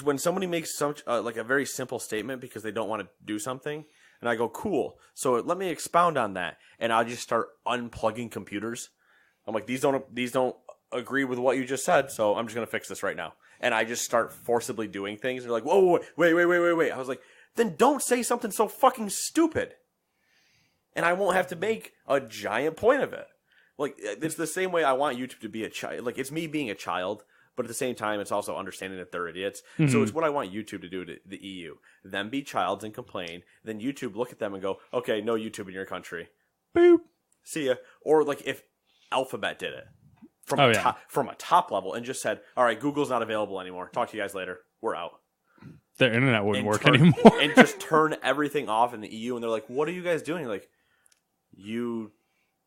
Speaker 1: when somebody makes like a very simple statement because they don't want to do something, and I go, cool. So let me expound on that, and I'll just start unplugging computers. I'm like, these don't agree with what you just said, so I'm just gonna fix this right now. And I just start forcibly doing things. They're like, whoa, wait. I was like, then don't say something so fucking stupid. And I won't have to make a giant point of it. Like, it's the same way I want YouTube to be a child. Like, it's me being a child, but at the same time, it's also understanding that they're idiots. Mm-hmm. So it's what I want YouTube to do to the EU. Them be childs and complain. Then YouTube look at them and go, okay, no YouTube in your country.
Speaker 2: Boop.
Speaker 1: See ya. Or, like, if Alphabet did it from a top level and just said, all right, Google's not available anymore. Talk to you guys later. We're out.
Speaker 2: Their internet wouldn't work anymore.
Speaker 1: And just turn everything off in the EU. And they're like, what are you guys doing? Like, you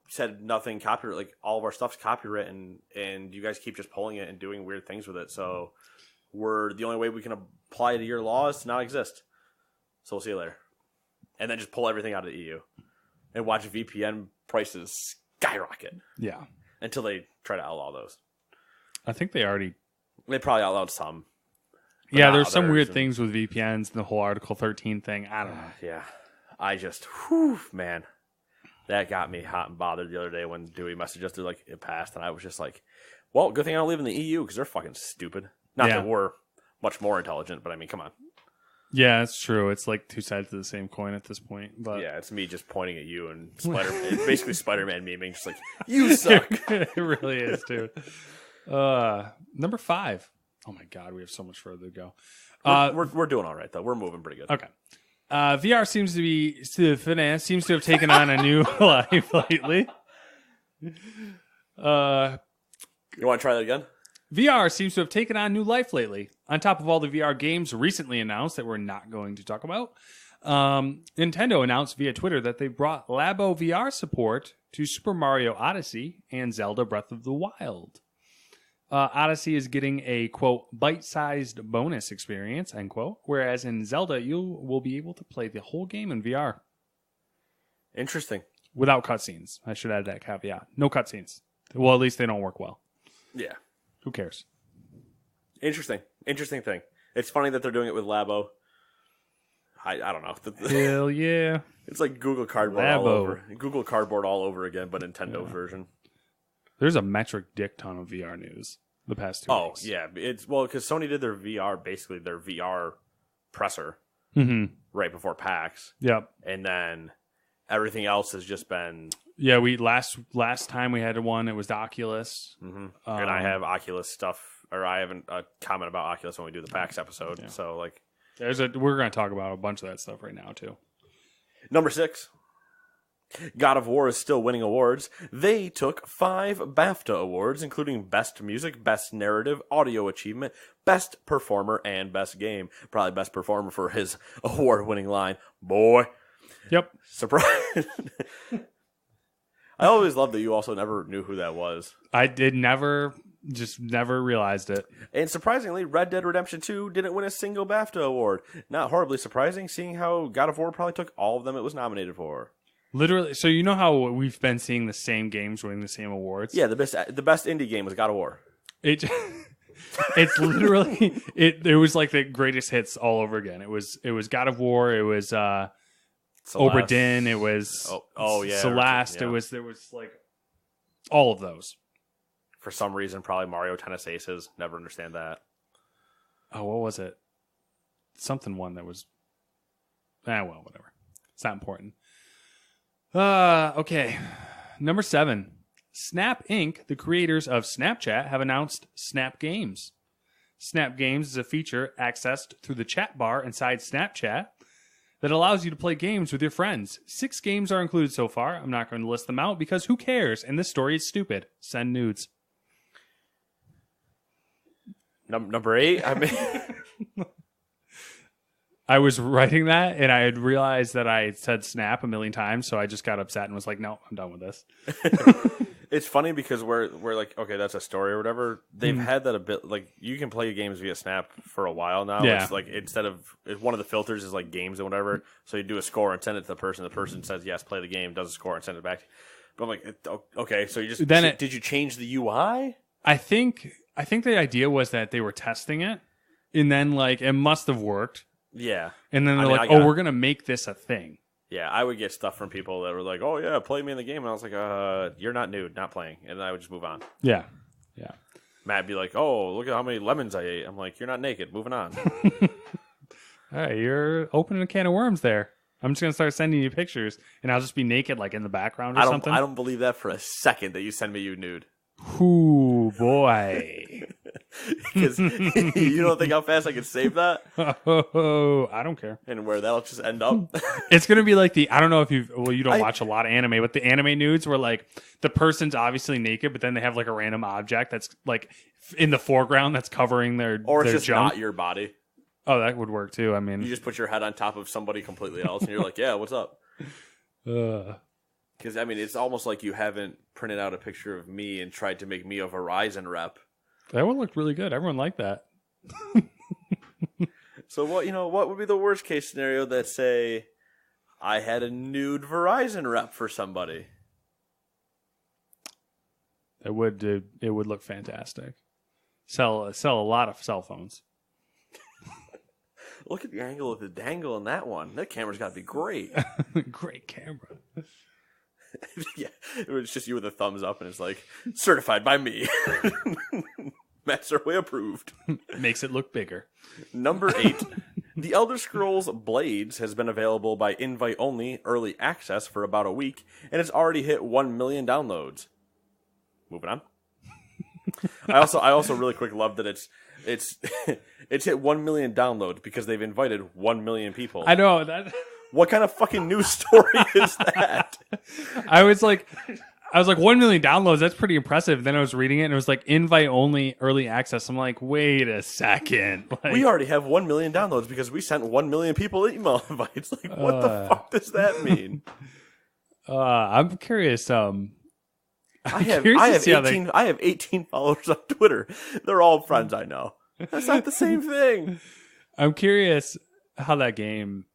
Speaker 1: said nothing copyright, like all of our stuff's copywritten, and you guys keep just pulling it and doing weird things with it. So the only way we can apply to your law is to not exist. So we'll see you later. And then just pull everything out of the EU and watch VPN prices skyrocket.
Speaker 2: Yeah.
Speaker 1: Until they try to outlaw those.
Speaker 2: I think they
Speaker 1: probably outlawed some.
Speaker 2: Yeah, there's some weird things with VPNs and the whole Article 13 thing. I don't know.
Speaker 1: Yeah. Man. That got me hot and bothered the other day when Dewey messaged us. They're like, it passed. And I was just like, well, good thing I don't live in the EU because they're fucking stupid. Not that we're much more intelligent, but I mean, come on.
Speaker 2: Yeah, that's true. It's like two sides of the same coin at this point. But
Speaker 1: yeah, it's me just pointing at you and it's basically Spider-Man memeing, just like, you suck.
Speaker 2: It really is, dude. Number 5. Oh my God, we have so much further to go.
Speaker 1: We're doing all right, though. We're moving pretty good.
Speaker 2: Okay. VR seems to have taken on a new life lately.
Speaker 1: You want to try that again?
Speaker 2: VR seems to have taken on new life lately. On top of all the VR games recently announced that we're not going to talk about, Nintendo announced via Twitter that they brought Labo VR support to Super Mario Odyssey and Zelda Breath of the Wild. Odyssey is getting a, quote, bite-sized bonus experience, end quote, whereas in Zelda, you will be able to play the whole game in VR.
Speaker 1: Interesting.
Speaker 2: Without cutscenes. I should add that caveat. No cutscenes. Well, at least they don't work well.
Speaker 1: Yeah.
Speaker 2: Who cares?
Speaker 1: Interesting thing. It's funny that they're doing it with Labo. I don't know.
Speaker 2: Hell yeah.
Speaker 1: It's like Google Cardboard all over. Google Cardboard all over again, but Nintendo's version.
Speaker 2: There's a metric dick ton of VR news the past 2 weeks.
Speaker 1: Oh, yeah. It's because Sony did their VR, basically their VR presser right before PAX.
Speaker 2: Yep.
Speaker 1: And then everything else has just been...
Speaker 2: Yeah, we last time we had one, it was the Oculus.
Speaker 1: And I have Oculus stuff, or I have a comment about Oculus when we do the PAX episode. Yeah. So, like...
Speaker 2: We're going to talk about a bunch of that stuff right now, too.
Speaker 1: Number 6. God of War is still winning awards. They took 5 BAFTA awards, including Best Music, Best Narrative, Audio Achievement, Best Performer, and Best Game. Probably Best Performer for his award-winning line, "Boy."
Speaker 2: Yep.
Speaker 1: Surprise. I always loved that you also never knew who that was.
Speaker 2: I did never realized it.
Speaker 1: And surprisingly, Red Dead Redemption 2 didn't win a single BAFTA award. Not horribly surprising, seeing how God of War probably took all of them it was nominated for.
Speaker 2: Literally, so you know how we've been seeing the same games winning the same awards?
Speaker 1: Yeah, the best indie game was God of War.
Speaker 2: It's literally it was like the greatest hits all over again. It was God of War, it was Obra Dinn, it was Celeste, yeah. There was like all of those.
Speaker 1: For some reason, probably Mario Tennis Aces. Never understand that.
Speaker 2: Oh, what was it? Something one that was... well, whatever. It's not important. Okay. Number 7. Snap Inc., the creators of Snapchat, have announced Snap Games. Snap Games is a feature accessed through the chat bar inside Snapchat that allows you to play games with your friends. 6 games are included so far. I'm not going to list them out because who cares? And this story is stupid. Send nudes.
Speaker 1: Number 8, I mean...
Speaker 2: I was writing that, and I had realized that I said Snap a million times, so I just got upset and was like, no, I'm done with this.
Speaker 1: It's funny because we're like, okay, that's a story or whatever. They've had that a bit, like, you can play games via Snap for a while now.
Speaker 2: Yeah.
Speaker 1: It's like, one of the filters is like games and whatever, so you do a score and send it to the person says, yes, play the game, does a score and send it back. But I'm like, okay, so you just, did you change the UI?
Speaker 2: I think the idea was that they were testing it, and then, like, it must have worked.
Speaker 1: Yeah.
Speaker 2: And then they're we're going to make this a thing.
Speaker 1: Yeah, I would get stuff from people that were like, oh, yeah, play me in the game. And I was like, you're not nude, not playing. And then I would just move on.
Speaker 2: Yeah. Yeah.
Speaker 1: Matt'd be like, oh, look at how many lemons I ate. I'm like, you're not naked. Moving on.
Speaker 2: All right, you're opening a can of worms there. I'm just going to start sending you pictures, and I'll just be naked, like, in the background or something.
Speaker 1: I don't believe that for a second that you send me you nude.
Speaker 2: Ooh, boy.
Speaker 1: Because you don't think how fast I can save that?
Speaker 2: Oh, I don't care.
Speaker 1: And where that'll just end up?
Speaker 2: It's going to be like I don't know if you don't watch a lot of anime, but the anime nudes where like the person's obviously naked, but then they have like a random object that's like in the foreground that's covering their
Speaker 1: or it's just
Speaker 2: junk.
Speaker 1: not your body.
Speaker 2: Oh, that would work too. I mean,
Speaker 1: you just put your head on top of somebody completely else and you're like, yeah, what's up? Because, I mean, it's almost like you haven't printed out a picture of me and tried to make me a Verizon rep.
Speaker 2: That one looked really good. Everyone liked that.
Speaker 1: So, what would be the worst case scenario that, say, I had a nude Verizon rep for somebody?
Speaker 2: It would look fantastic. Sell a lot of cell phones.
Speaker 1: Look at the angle of the dangle in that one. That camera's got to be great.
Speaker 2: Great camera.
Speaker 1: Yeah, it was just you with a thumbs up, and it's like, certified by me. Matt Serway approved.
Speaker 2: Makes it look bigger.
Speaker 1: Number 8. The Elder Scrolls Blades has been available by invite-only early access for about a week, and it's already hit 1 million downloads. Moving on. I also really quick love that it's hit 1 million downloads because they've invited 1 million people.
Speaker 2: I know that.
Speaker 1: What kind of fucking news story is that?
Speaker 2: I was like 1 million downloads. That's pretty impressive. Then I was reading it and it was like invite only early access. I'm like, wait a second. Like,
Speaker 1: we already have 1 million downloads because we sent 1 million people email invites. Like, what the fuck does that mean?
Speaker 2: I'm curious. I
Speaker 1: have 18 followers on Twitter. They're all friends I know. That's not the same thing.
Speaker 2: I'm curious how that game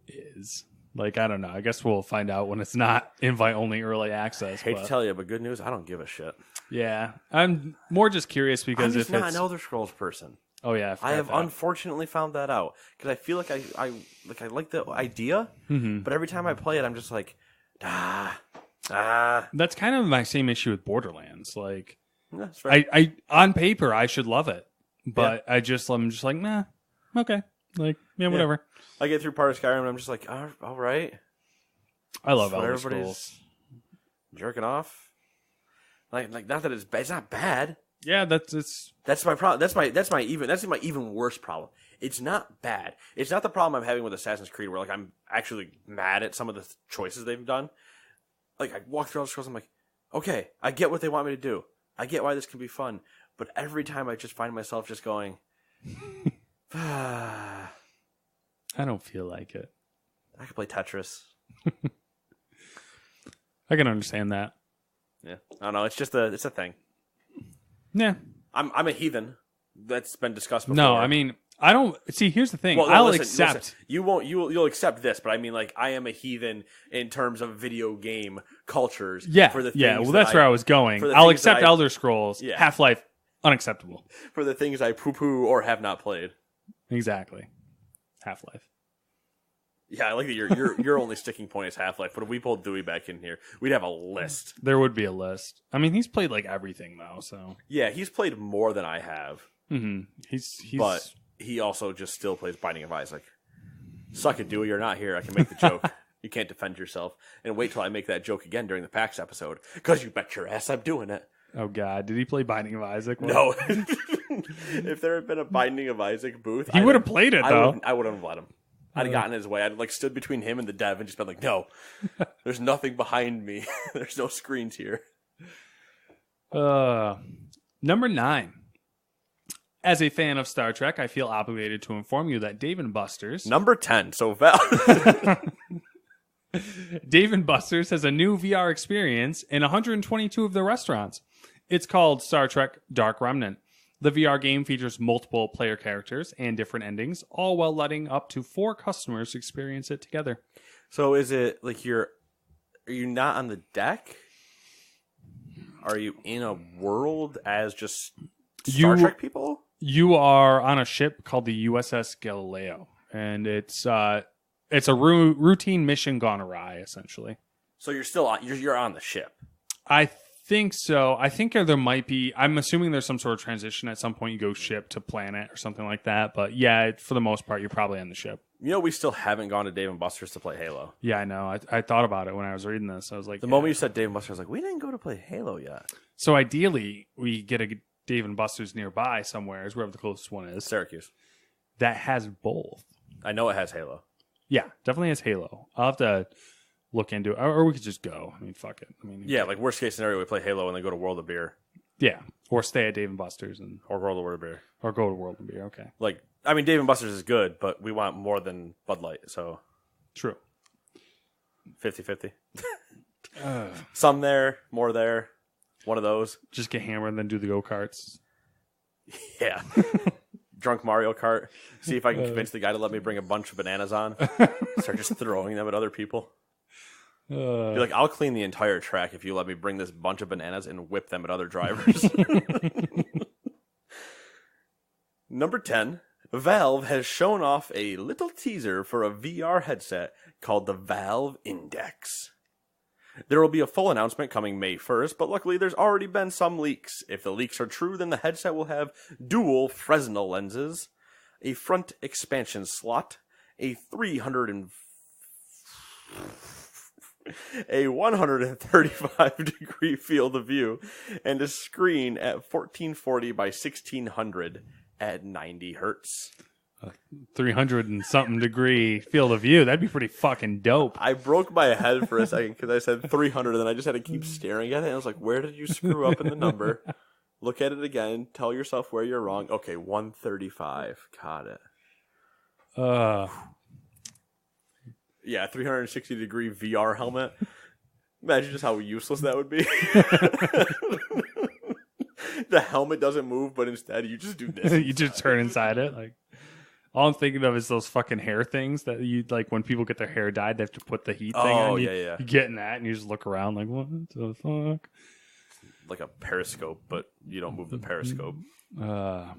Speaker 2: is. Like, I don't know. I guess we'll find out when it's not invite-only early access.
Speaker 1: Hate to tell you, but good news, I don't give a shit.
Speaker 2: Yeah. I'm more just curious because
Speaker 1: I'm just not an Elder Scrolls person.
Speaker 2: Oh yeah,
Speaker 1: I have
Speaker 2: forgot that.
Speaker 1: unfortunately found that out because I feel like I like the idea, but every time I play it, I'm just like,
Speaker 2: That's kind of my same issue with Borderlands. Like,
Speaker 1: That's fair.
Speaker 2: I on paper I should love it, but I'm just like, nah, okay, like whatever.
Speaker 1: I get through part of Skyrim and I'm just like, all right.
Speaker 2: I love
Speaker 1: That's what
Speaker 2: Elder
Speaker 1: everybody's
Speaker 2: Scrolls.
Speaker 1: jerking off. Like not that it's bad. It's not bad.
Speaker 2: Yeah, that's
Speaker 1: my problem. That's my even worse problem. It's not bad. It's not the problem I'm having with Assassin's Creed, where like I'm actually mad at some of the choices they've done. Like I walk through all the scrolls, I'm like, okay, I get what they want me to do. I get why this can be fun. But every time I just find myself just going,
Speaker 2: I don't feel like it.
Speaker 1: I could play Tetris.
Speaker 2: I can understand that.
Speaker 1: Yeah, I don't know. It's just it's a thing.
Speaker 2: Yeah,
Speaker 1: I'm a heathen. That's been discussed before.
Speaker 2: no, I mean, I don't see. Here's the thing.
Speaker 1: Well, no,
Speaker 2: I'll
Speaker 1: listen,
Speaker 2: accept.
Speaker 1: listen. You'll accept this, but I mean, like, I am a heathen in terms of video game cultures.
Speaker 2: Yeah,
Speaker 1: for the
Speaker 2: yeah.
Speaker 1: things
Speaker 2: Well,
Speaker 1: that
Speaker 2: that's where I was going.
Speaker 1: for the
Speaker 2: I'll
Speaker 1: things that
Speaker 2: accept Elder Scrolls.
Speaker 1: Yeah.
Speaker 2: Half-Life, unacceptable.
Speaker 1: for the things I poo-poo or have not played.
Speaker 2: Exactly. Half-Life.
Speaker 1: Yeah, I like that your only sticking point is Half-Life. But if we pulled Dewey back in here, we'd have a list.
Speaker 2: There would be a list. I mean, he's played like everything though, so.
Speaker 1: Yeah, he's played more than I have,
Speaker 2: He's
Speaker 1: but he also just still plays Binding of Isaac. Suck it, Dewey. You're not here. I can make the joke. You can't defend yourself. And wait till I make that joke again during the PAX episode, because you bet your ass I'm doing it.
Speaker 2: Oh God, did he play Binding of Isaac?
Speaker 1: No. If there had been a Binding of Isaac booth,
Speaker 2: He would have played it though.
Speaker 1: I wouldn't have let him. I'd have gotten in his way. I'd like stood between him and the dev and just been like, no, there's nothing behind me. There's no screens here.
Speaker 2: Number 9. As a fan of Star Trek, I feel obligated to inform you that Dave & Buster's
Speaker 1: Number 10. So Val.
Speaker 2: Dave & Buster's has a new VR experience in 122 of their restaurants. It's called Star Trek Dark Remnant. The VR game features multiple player characters and different endings, all while letting up to 4 customers experience it together.
Speaker 1: So is it like are you not on the deck? Are you in a world as just Star Trek people?
Speaker 2: You are on a ship called the USS Galileo, and it's a routine mission gone awry, essentially.
Speaker 1: So you're still you're on the ship.
Speaker 2: I think so. I think there might be. I'm assuming there's some sort of transition at some point. You go ship to planet or something like that. But yeah, for the most part, you're probably on the ship.
Speaker 1: You know, we still haven't gone to Dave & Buster's to play Halo.
Speaker 2: Yeah, I know. I thought about it when I was reading this. I was like,
Speaker 1: the moment you said Dave & Buster's, I was like, we didn't go to play Halo yet.
Speaker 2: So ideally, we get a Dave & Buster's nearby somewhere, is wherever the closest one is.
Speaker 1: Syracuse.
Speaker 2: That has both.
Speaker 1: I know it has Halo.
Speaker 2: Yeah, definitely has Halo. I'll have to look into it, or we could just go. I mean, fuck it. I mean,
Speaker 1: yeah, like worst case scenario, we play Halo and then go to World of Beer.
Speaker 2: Yeah, or stay at Dave & Buster's
Speaker 1: or World of Beer,
Speaker 2: or go to World of Beer. Okay,
Speaker 1: like I mean, Dave & Buster's is good, but we want more than Bud Light, so
Speaker 2: true.
Speaker 1: 50-50. Some there, more there. One of those.
Speaker 2: Just get hammered and then do the go-karts.
Speaker 1: Yeah. Drunk Mario Kart. See if I can convince the guy to let me bring a bunch of bananas on. Start just throwing them at other people. Be like, I'll clean the entire track if you let me bring this bunch of bananas and whip them at other drivers. Number 10. Valve has shown off a little teaser for a VR headset called the Valve Index. There will be a full announcement coming May 1st, but luckily there's already been some leaks. If the leaks are true, then the headset will have dual Fresnel lenses, a front expansion slot, a 135-degree field of view, and a screen at 1440 by 1600 at 90 hertz.
Speaker 2: 300 and something degree field of view. That'd be pretty fucking dope.
Speaker 1: I broke my head for a second because I said 300 and then I just had to keep staring at it. And I was like, where did you screw up in the number? Look at it again. Tell yourself where you're wrong. Okay, 135. Got it. Yeah, 360-degree VR helmet. Imagine just how useless that would be. The helmet doesn't move, but instead you just do this.
Speaker 2: You just turn inside it. Like, all I'm thinking of is those fucking hair things that you like when people get their hair dyed, they have to put the heat thing on.
Speaker 1: Yeah.
Speaker 2: You get in that and you just look around like, what the fuck?
Speaker 1: Like a periscope, but you don't move the periscope.
Speaker 2: I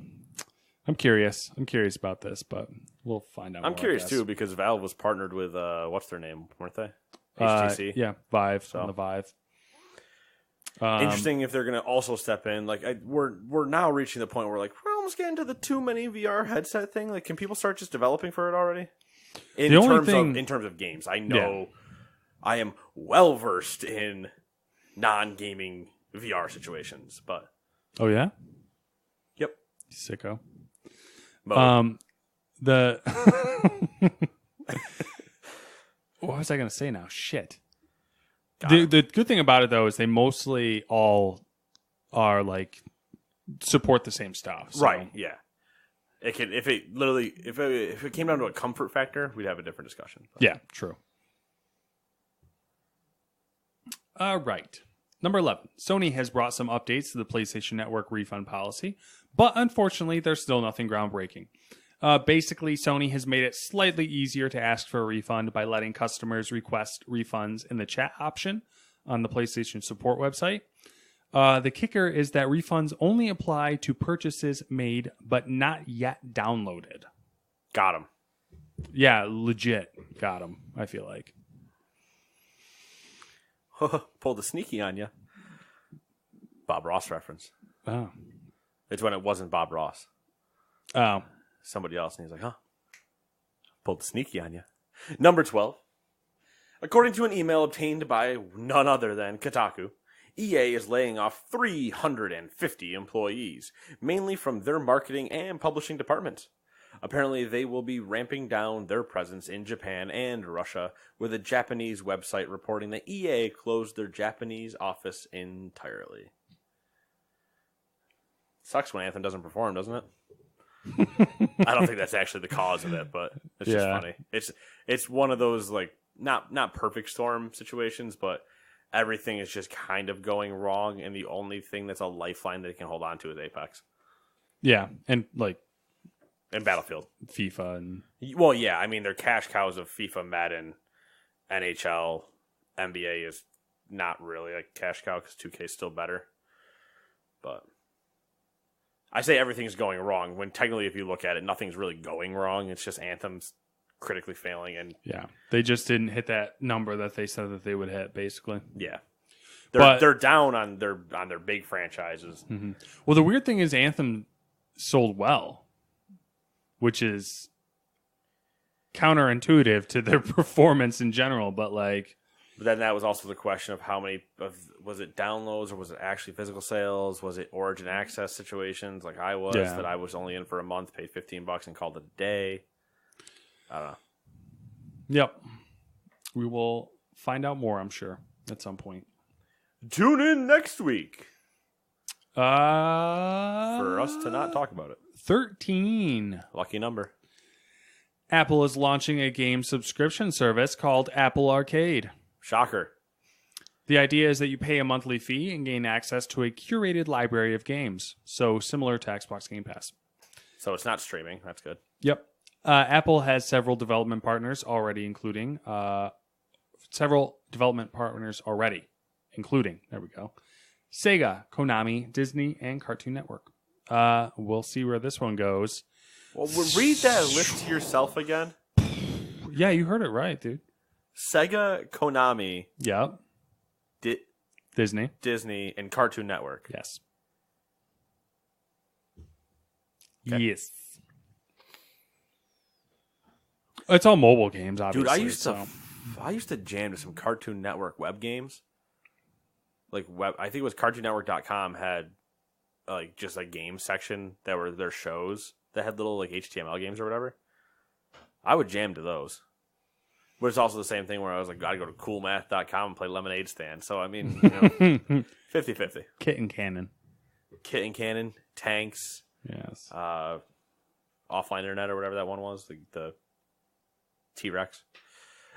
Speaker 2: I'm curious. I'm curious about this, but we'll find out.
Speaker 1: I'm
Speaker 2: more,
Speaker 1: curious
Speaker 2: I guess.
Speaker 1: too because Valve was partnered with what's their name, weren't they? HTC.
Speaker 2: Yeah, Vive.
Speaker 1: So.
Speaker 2: On the Vive.
Speaker 1: Interesting if they're going to also step in. Like we're now reaching the point where like we're almost getting to the too many VR headset thing. Like, can people start just developing for it already? In terms of games, I know I am well versed in non-gaming VR situations, but
Speaker 2: oh yeah,
Speaker 1: yep,
Speaker 2: sicko.
Speaker 1: Mode.
Speaker 2: The what was I going to say now? Shit. The good thing about it though is they mostly all are like support the same stuff. So.
Speaker 1: Right? Yeah. It can if it came down to a comfort factor, we'd have a different discussion. But.
Speaker 2: Yeah, true. All right. Number 11. Sony has brought some updates to the PlayStation Network refund policy, but unfortunately, there's still nothing groundbreaking. Basically, Sony has made it slightly easier to ask for a refund by letting customers request refunds in the chat option on the PlayStation support website. The kicker is that refunds only apply to purchases made but not yet downloaded.
Speaker 1: Got him.
Speaker 2: Yeah, legit. Got him, I feel like.
Speaker 1: Pulled a sneaky on you. Bob Ross reference.
Speaker 2: Oh.
Speaker 1: It's when it wasn't Bob Ross.
Speaker 2: Oh.
Speaker 1: Somebody else, and he's like, huh? Pulled the sneaky on you. Number 12. According to an email obtained by none other than Kotaku, EA is laying off 350 employees, mainly from their marketing and publishing departments. Apparently, they will be ramping down their presence in Japan and Russia, with a Japanese website reporting that EA closed their Japanese office entirely. Sucks when Anthem doesn't perform, doesn't it? I don't think that's actually the cause of it, but it's just funny. It's one of those like not perfect storm situations, but everything is just kind of going wrong, and the only thing that's a lifeline they can hold on to is Apex.
Speaker 2: Yeah, and
Speaker 1: Battlefield,
Speaker 2: FIFA, and
Speaker 1: well, yeah, I mean they're cash cows of FIFA, Madden, NHL, NBA is not really a cash cow because 2K is still better, but. I say everything's going wrong when technically, if you look at it, nothing's really going wrong. It's just Anthem's critically failing, and
Speaker 2: yeah, they just didn't hit that number that they said that they would hit. Basically,
Speaker 1: yeah, they're down on their big franchises.
Speaker 2: Mm-hmm. Well, the weird thing is Anthem sold well, which is counterintuitive to their performance in general. But
Speaker 1: then that was also the question of how many was it downloads or was it actually physical sales? Was it Origin Access situations like I was that I was only in for a month, paid $15 and called it a day? I don't know.
Speaker 2: Yep. We will find out more, I'm sure, at some point.
Speaker 1: Tune in next week.
Speaker 2: For
Speaker 1: us to not talk about it.
Speaker 2: 13.
Speaker 1: Lucky number.
Speaker 2: Apple is launching a game subscription service called Apple Arcade.
Speaker 1: Shocker.
Speaker 2: The idea is that you pay a monthly fee and gain access to a curated library of games. So similar to Xbox Game Pass.
Speaker 1: So it's not streaming. That's good.
Speaker 2: Yep. Apple has several development partners already, including there we go, Sega, Konami, Disney, and Cartoon Network. We'll see where this one goes.
Speaker 1: Well, read that list to yourself again.
Speaker 2: Yeah, you heard it right, dude.
Speaker 1: Sega, Konami,
Speaker 2: yep. Disney,
Speaker 1: and Cartoon Network.
Speaker 2: Yes.
Speaker 1: Okay.
Speaker 2: Yes. It's all mobile games, obviously.
Speaker 1: Dude, I used to jam to some Cartoon Network web games. I think it was CartoonNetwork.com had just a game section that were their shows that had little HTML games or whatever. I would jam to those. But it's also the same thing where I was gotta go to coolmath.com and play Lemonade Stand. So, I mean, 50-50.
Speaker 2: Kit and Cannon.
Speaker 1: Tanks.
Speaker 2: Yes.
Speaker 1: Offline Internet or whatever that one was. The T-Rex.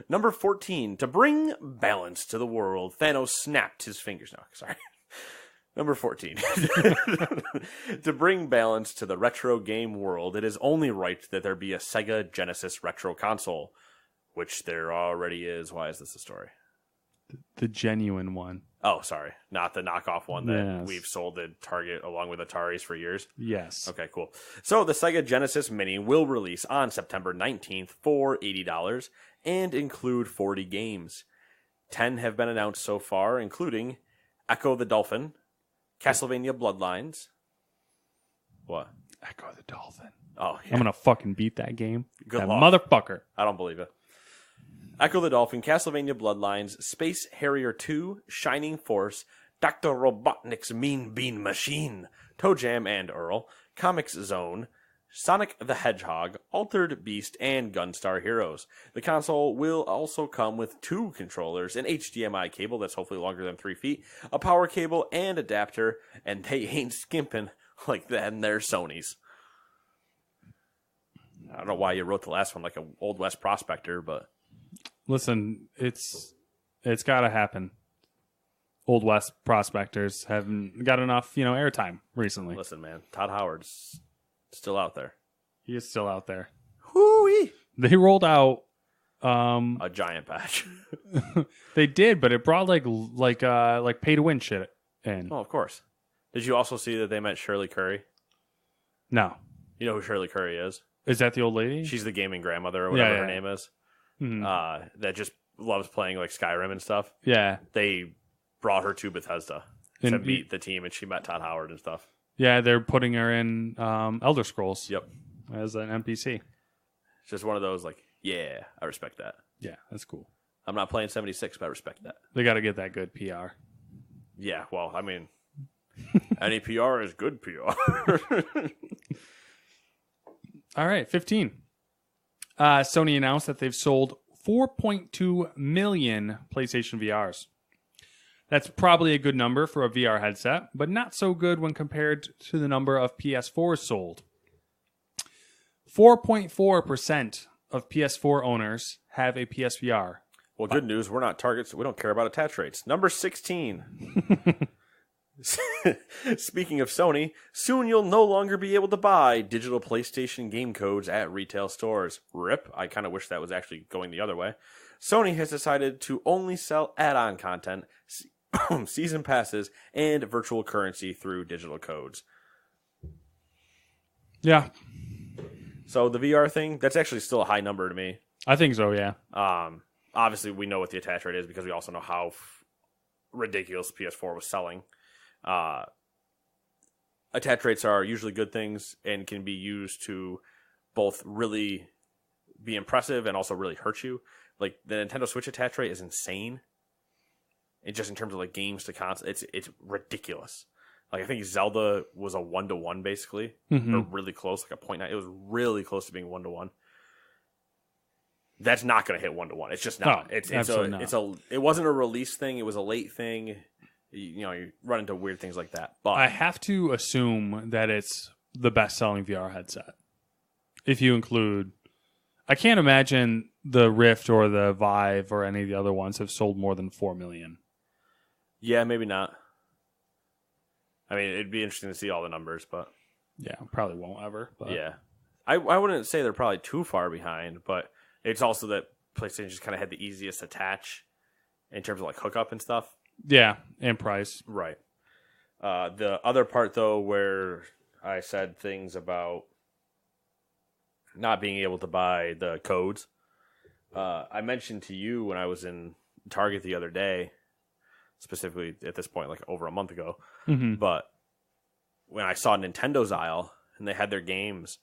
Speaker 1: Number 14. To bring balance to the world, Thanos snapped his fingers. No, sorry. Number 14. To bring balance to the retro game world, it is only right that there be a Sega Genesis retro console. Which there already is. Why is this a story?
Speaker 2: The genuine one.
Speaker 1: Oh, sorry. Not the knockoff one that
Speaker 2: Yes.
Speaker 1: we've sold at Target along with Ataris for years.
Speaker 2: Yes.
Speaker 1: Okay, cool. So the Sega Genesis Mini will release on September 19th for $80 and include 40 games. 10 have been announced so far, including Echo the Dolphin, Castlevania Bloodlines. What?
Speaker 2: Echo the Dolphin.
Speaker 1: Oh, yeah.
Speaker 2: I'm going to fucking beat that game.
Speaker 1: Good
Speaker 2: that
Speaker 1: luck.
Speaker 2: motherfucker.
Speaker 1: I don't believe it. Echo the Dolphin, Castlevania Bloodlines, Space Harrier 2, Shining Force, Dr. Robotnik's Mean Bean Machine, Toe Jam and Earl, Comics Zone, Sonic the Hedgehog, Altered Beast, and Gunstar Heroes. The console will also come with 2 controllers, an HDMI cable that's hopefully longer than 3 feet, a power cable, and adapter, and they ain't skimping like that, and they're Sony's. I don't know why you wrote the last one like an Old West prospector, but...
Speaker 2: Listen, it's got to happen. Old West prospectors haven't got enough, airtime recently.
Speaker 1: Listen, man, Todd Howard's still out there.
Speaker 2: He is still out there.
Speaker 1: Hoo-wee!
Speaker 2: They rolled out
Speaker 1: A giant patch.
Speaker 2: they did, but it brought like pay to win shit in.
Speaker 1: Oh, of course. Did you also see that they met Shirley Curry?
Speaker 2: No.
Speaker 1: You know who Shirley Curry is?
Speaker 2: Is that the old lady?
Speaker 1: She's the gaming grandmother or whatever
Speaker 2: Yeah.
Speaker 1: her name is.
Speaker 2: Mhm.
Speaker 1: That just loves playing like Skyrim and stuff.
Speaker 2: Yeah.
Speaker 1: They brought her to Bethesda
Speaker 2: And
Speaker 1: to meet the team, and she met Todd Howard and stuff.
Speaker 2: Yeah, they're putting her in Elder Scrolls.
Speaker 1: Yep.
Speaker 2: As an NPC.
Speaker 1: It's just one of those like, yeah, I respect that.
Speaker 2: Yeah, that's cool.
Speaker 1: I'm not playing 76, but I respect that.
Speaker 2: They got to get that good PR.
Speaker 1: Yeah, well, I mean, any PR is good PR.
Speaker 2: All right, 15. Sony announced that they've sold 4.2 million PlayStation VRs. That's probably a good number for a VR headset, but not so good when compared to the number of PS4s sold. 4.4% of PS4 owners have a PSVR.
Speaker 1: Well, good news. We're not targets. So we don't care about attach rates. Number 16. Speaking of Sony, soon you'll no longer be able to buy digital PlayStation game codes at retail stores. RIP. I kind of wish that was actually going the other way. Sony has decided to only sell add-on content, season passes, and virtual currency through digital codes.
Speaker 2: Yeah,
Speaker 1: So the VR thing, that's actually still a high number to me.
Speaker 2: I think so, yeah.
Speaker 1: Obviously, we know what the attach rate is because we also know how ridiculous PS4 was selling. Attach rates are usually good things and can be used to both really be impressive and also really hurt you. Like the Nintendo Switch attach rate is insane. It just in terms of like games to console, it's ridiculous. Like I think Zelda was a 1-to-1 basically, or really close, like a 0.9. It was really close to being 1-to-1. That's not going to hit 1-to-1. It's just not. It wasn't a release thing. It was a late thing. You run into weird things like that. But
Speaker 2: I have to assume that it's the best-selling VR headset. If you include... I can't imagine the Rift or the Vive or any of the other ones have sold more than 4 million.
Speaker 1: Yeah, maybe not. I mean, it'd be interesting to see all the numbers, but...
Speaker 2: Yeah, probably won't ever. But.
Speaker 1: Yeah. I wouldn't say they're probably too far behind, but it's also that PlayStation just kind of had the easiest attach in terms of like hookup and stuff.
Speaker 2: Yeah, and price.
Speaker 1: Right. The other part, though, where I said things about not being able to buy the codes, I mentioned to you when I was in Target the other day, specifically at this point, like over a month ago, but when I saw Nintendo's aisle and they had their games,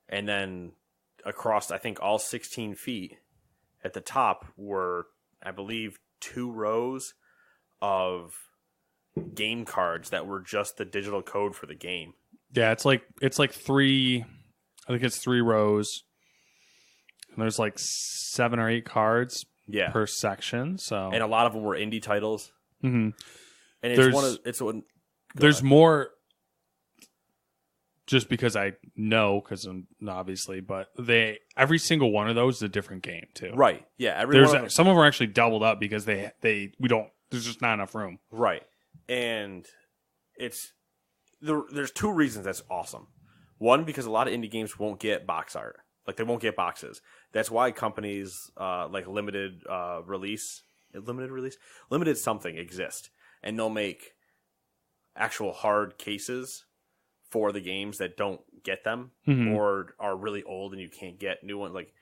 Speaker 1: and then across, I think, all 16 feet at the top were, I believe, 2 rows of game cards that were just the digital code for the game.
Speaker 2: Yeah, it's like 3... I think it's 3 rows. And there's like 7 or 8 cards per section. So
Speaker 1: and a lot of them were indie titles.
Speaker 2: Mm-hmm.
Speaker 1: And
Speaker 2: there's more. Just because I know, because obviously, but every single one of those is a different game too.
Speaker 1: Right? Yeah.
Speaker 2: Some of them are actually doubled up because we don't. There's just not enough room.
Speaker 1: Right, and there's 2 reasons that's awesome. One, because a lot of indie games won't get box art. Like, they won't get boxes. That's why companies like limited something exist. and they'll make actual hard cases for the games that don't get them or are really old and you can't get new ones. Like,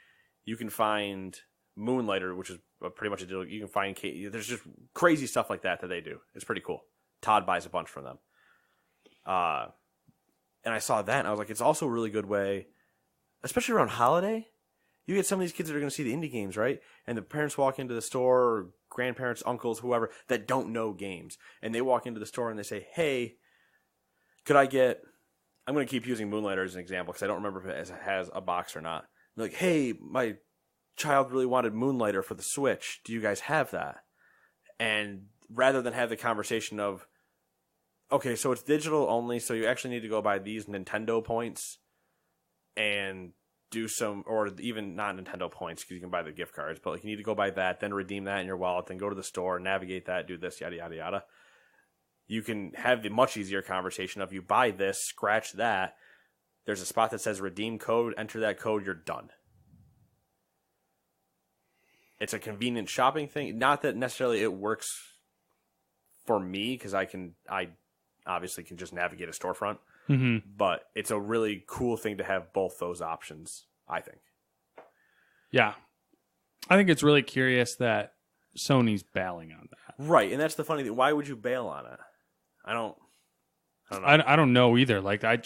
Speaker 1: you can find Moonlighter, which is pretty much a deal. You can find there's just crazy stuff like that they do. It's pretty cool. Todd buys a bunch from them. And I saw that and I was like, it's also a really good way, especially around holiday. You get some of these kids that are going to see the indie games, right? And the parents walk into the store, or grandparents, uncles, whoever, that don't know games. And they walk into the store and they say, hey, could I get... I'm going to keep using Moonlighter as an example because I don't remember if it has a box or not. They're like, hey, my child really wanted Moonlighter for the Switch. Do you guys have that? And rather than have the conversation of, okay, so it's digital only, so you actually need to go buy these Nintendo points and do some, or even not Nintendo points because you can buy the gift cards, but like you need to go buy that, then redeem that in your wallet, then go to the store, navigate that, do this, yada, yada, yada. You can have the much easier conversation of you buy this, scratch that, there's a spot that says redeem code, enter that code, you're done. It's a convenient shopping thing. Not that necessarily it works for me because I obviously can just navigate a storefront. But it's a really cool thing to have both those options, I think.
Speaker 2: Yeah. I think it's really curious that Sony's bailing on that.
Speaker 1: Right, and that's the funny thing. Why would you bail on it? I don't know.
Speaker 2: I don't know either. Like I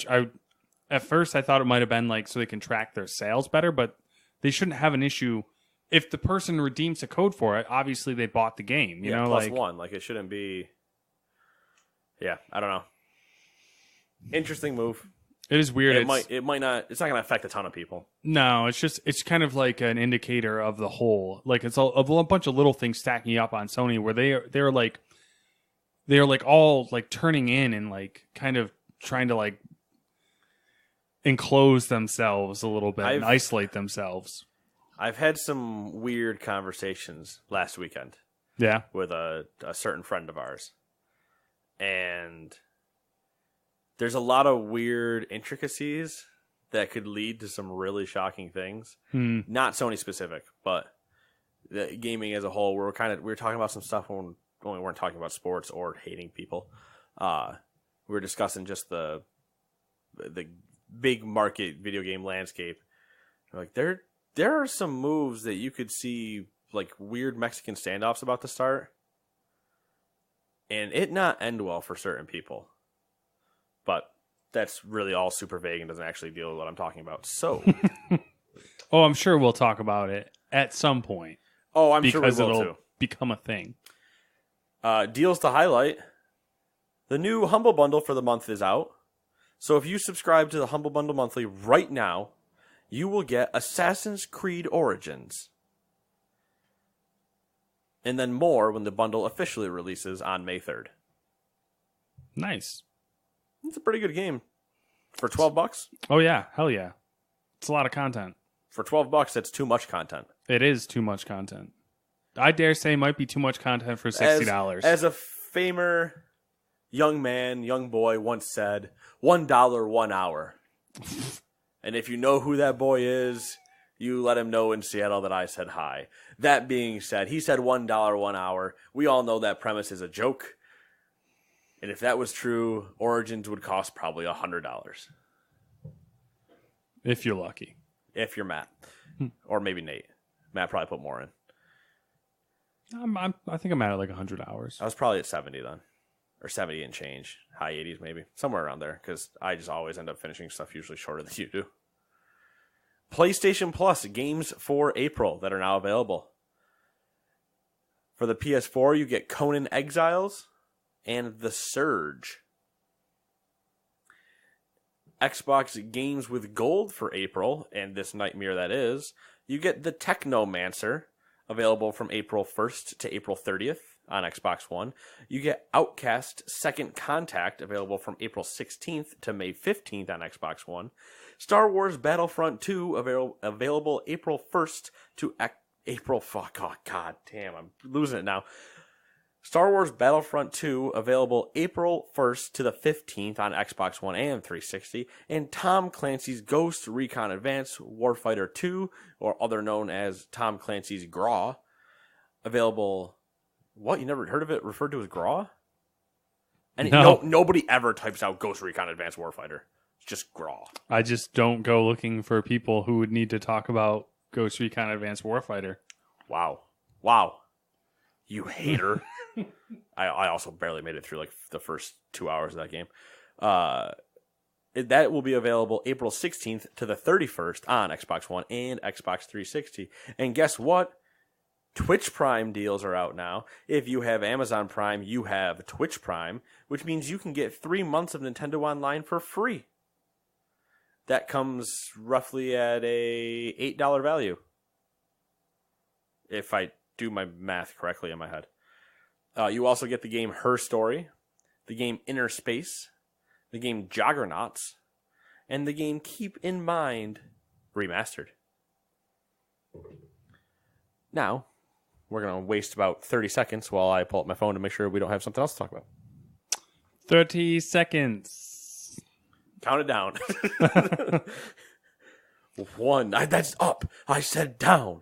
Speaker 2: at first I thought it might have been like so they can track their sales better, but they shouldn't have an issue. If the person redeems a code for it, obviously they bought the game. You know,
Speaker 1: plus
Speaker 2: like
Speaker 1: one. Like it shouldn't be. Yeah, I don't know. Interesting move.
Speaker 2: It is weird.
Speaker 1: It might not. It's not going to affect a ton of people.
Speaker 2: No, it's kind of like an indicator of the whole. Like it's a bunch of little things stacking up on Sony where they're like all like turning in and like kind of trying to like enclose themselves a little bit and isolate themselves.
Speaker 1: I've had some weird conversations last weekend.
Speaker 2: Yeah,
Speaker 1: with a certain friend of ours, and there's a lot of weird intricacies that could lead to some really shocking things. Not Sony specific, but the gaming as a whole. We were talking about some stuff when we weren't talking about sports or hating people. We were discussing just the big market video game landscape. Like there are some moves that you could see, like weird Mexican standoffs about to start, and it not end well for certain people. But that's really all super vague and doesn't actually deal with what I'm talking about. So,
Speaker 2: oh, I'm sure we'll talk about it at some point.
Speaker 1: Oh, I'm sure we will
Speaker 2: it'll
Speaker 1: too.
Speaker 2: Become a thing.
Speaker 1: Deals to highlight: the new Humble Bundle for the month is out. So if you subscribe to the Humble Bundle monthly right now, you will get Assassin's Creed Origins. And then more when the bundle officially releases on May 3rd.
Speaker 2: Nice.
Speaker 1: It's a pretty good game. For $12?
Speaker 2: Oh yeah, hell yeah. It's a lot of content.
Speaker 1: For $12, that's too much content.
Speaker 2: It is too much content. I dare say it might be too much content for $60.
Speaker 1: As a famer young man, young boy once said, $1 1 hour. And if you know who that boy is, you let him know in Seattle that I said hi. That being said, he said $1 1 hour. We all know that premise is a joke. And if that was true, Origins would cost probably $100.
Speaker 2: If you're lucky.
Speaker 1: If you're Matt. Or maybe Nate. Matt probably put more in.
Speaker 2: I think I'm at like 100 hours.
Speaker 1: I was probably at 70 then. Or 70 and change. High 80s maybe. Somewhere around there. Because I just always end up finishing stuff usually shorter than you do. PlayStation Plus games for April that are now available. For the PS4, you get Conan Exiles and The Surge. Xbox games with gold for April, and this nightmare that is, you get The Technomancer, available from April 1st to April 30th on Xbox One. You get Outcast Second Contact, available from April 16th to May 15th on Xbox One. Star Wars Battlefront 2, available April 1st to April... Fuck, oh, god damn, I'm losing it now. Star Wars Battlefront 2, available April 1st to the 15th on Xbox One and 360. And Tom Clancy's Ghost Recon Advanced Warfighter 2, or other known as Tom Clancy's GRAW, available... What? You never heard of it referred to as GRAW? And
Speaker 2: No.
Speaker 1: nobody ever types out Ghost Recon Advanced Warfighter. It's just Graw.
Speaker 2: I just don't go looking for people who would need to talk about Ghost Recon Advanced Warfighter.
Speaker 1: Wow. You hater. I also barely made it through like the first 2 hours of that game. That will be available April 16th to the 31st on Xbox One and Xbox 360. And guess what? Twitch Prime deals are out now. If you have Amazon Prime, you have Twitch Prime, which means you can get 3 months of Nintendo Online for free. That comes roughly at a $8 value. If I do my math correctly in my head. You also get the game Her Story, the game Inner Space, the game Joggernauts, and the game Keep in Mind Remastered. Now, we're going to waste about 30 seconds while I pull up my phone to make sure we don't have something else to talk about.
Speaker 2: 30 seconds.
Speaker 1: Count it down. 1. That's up. I said down.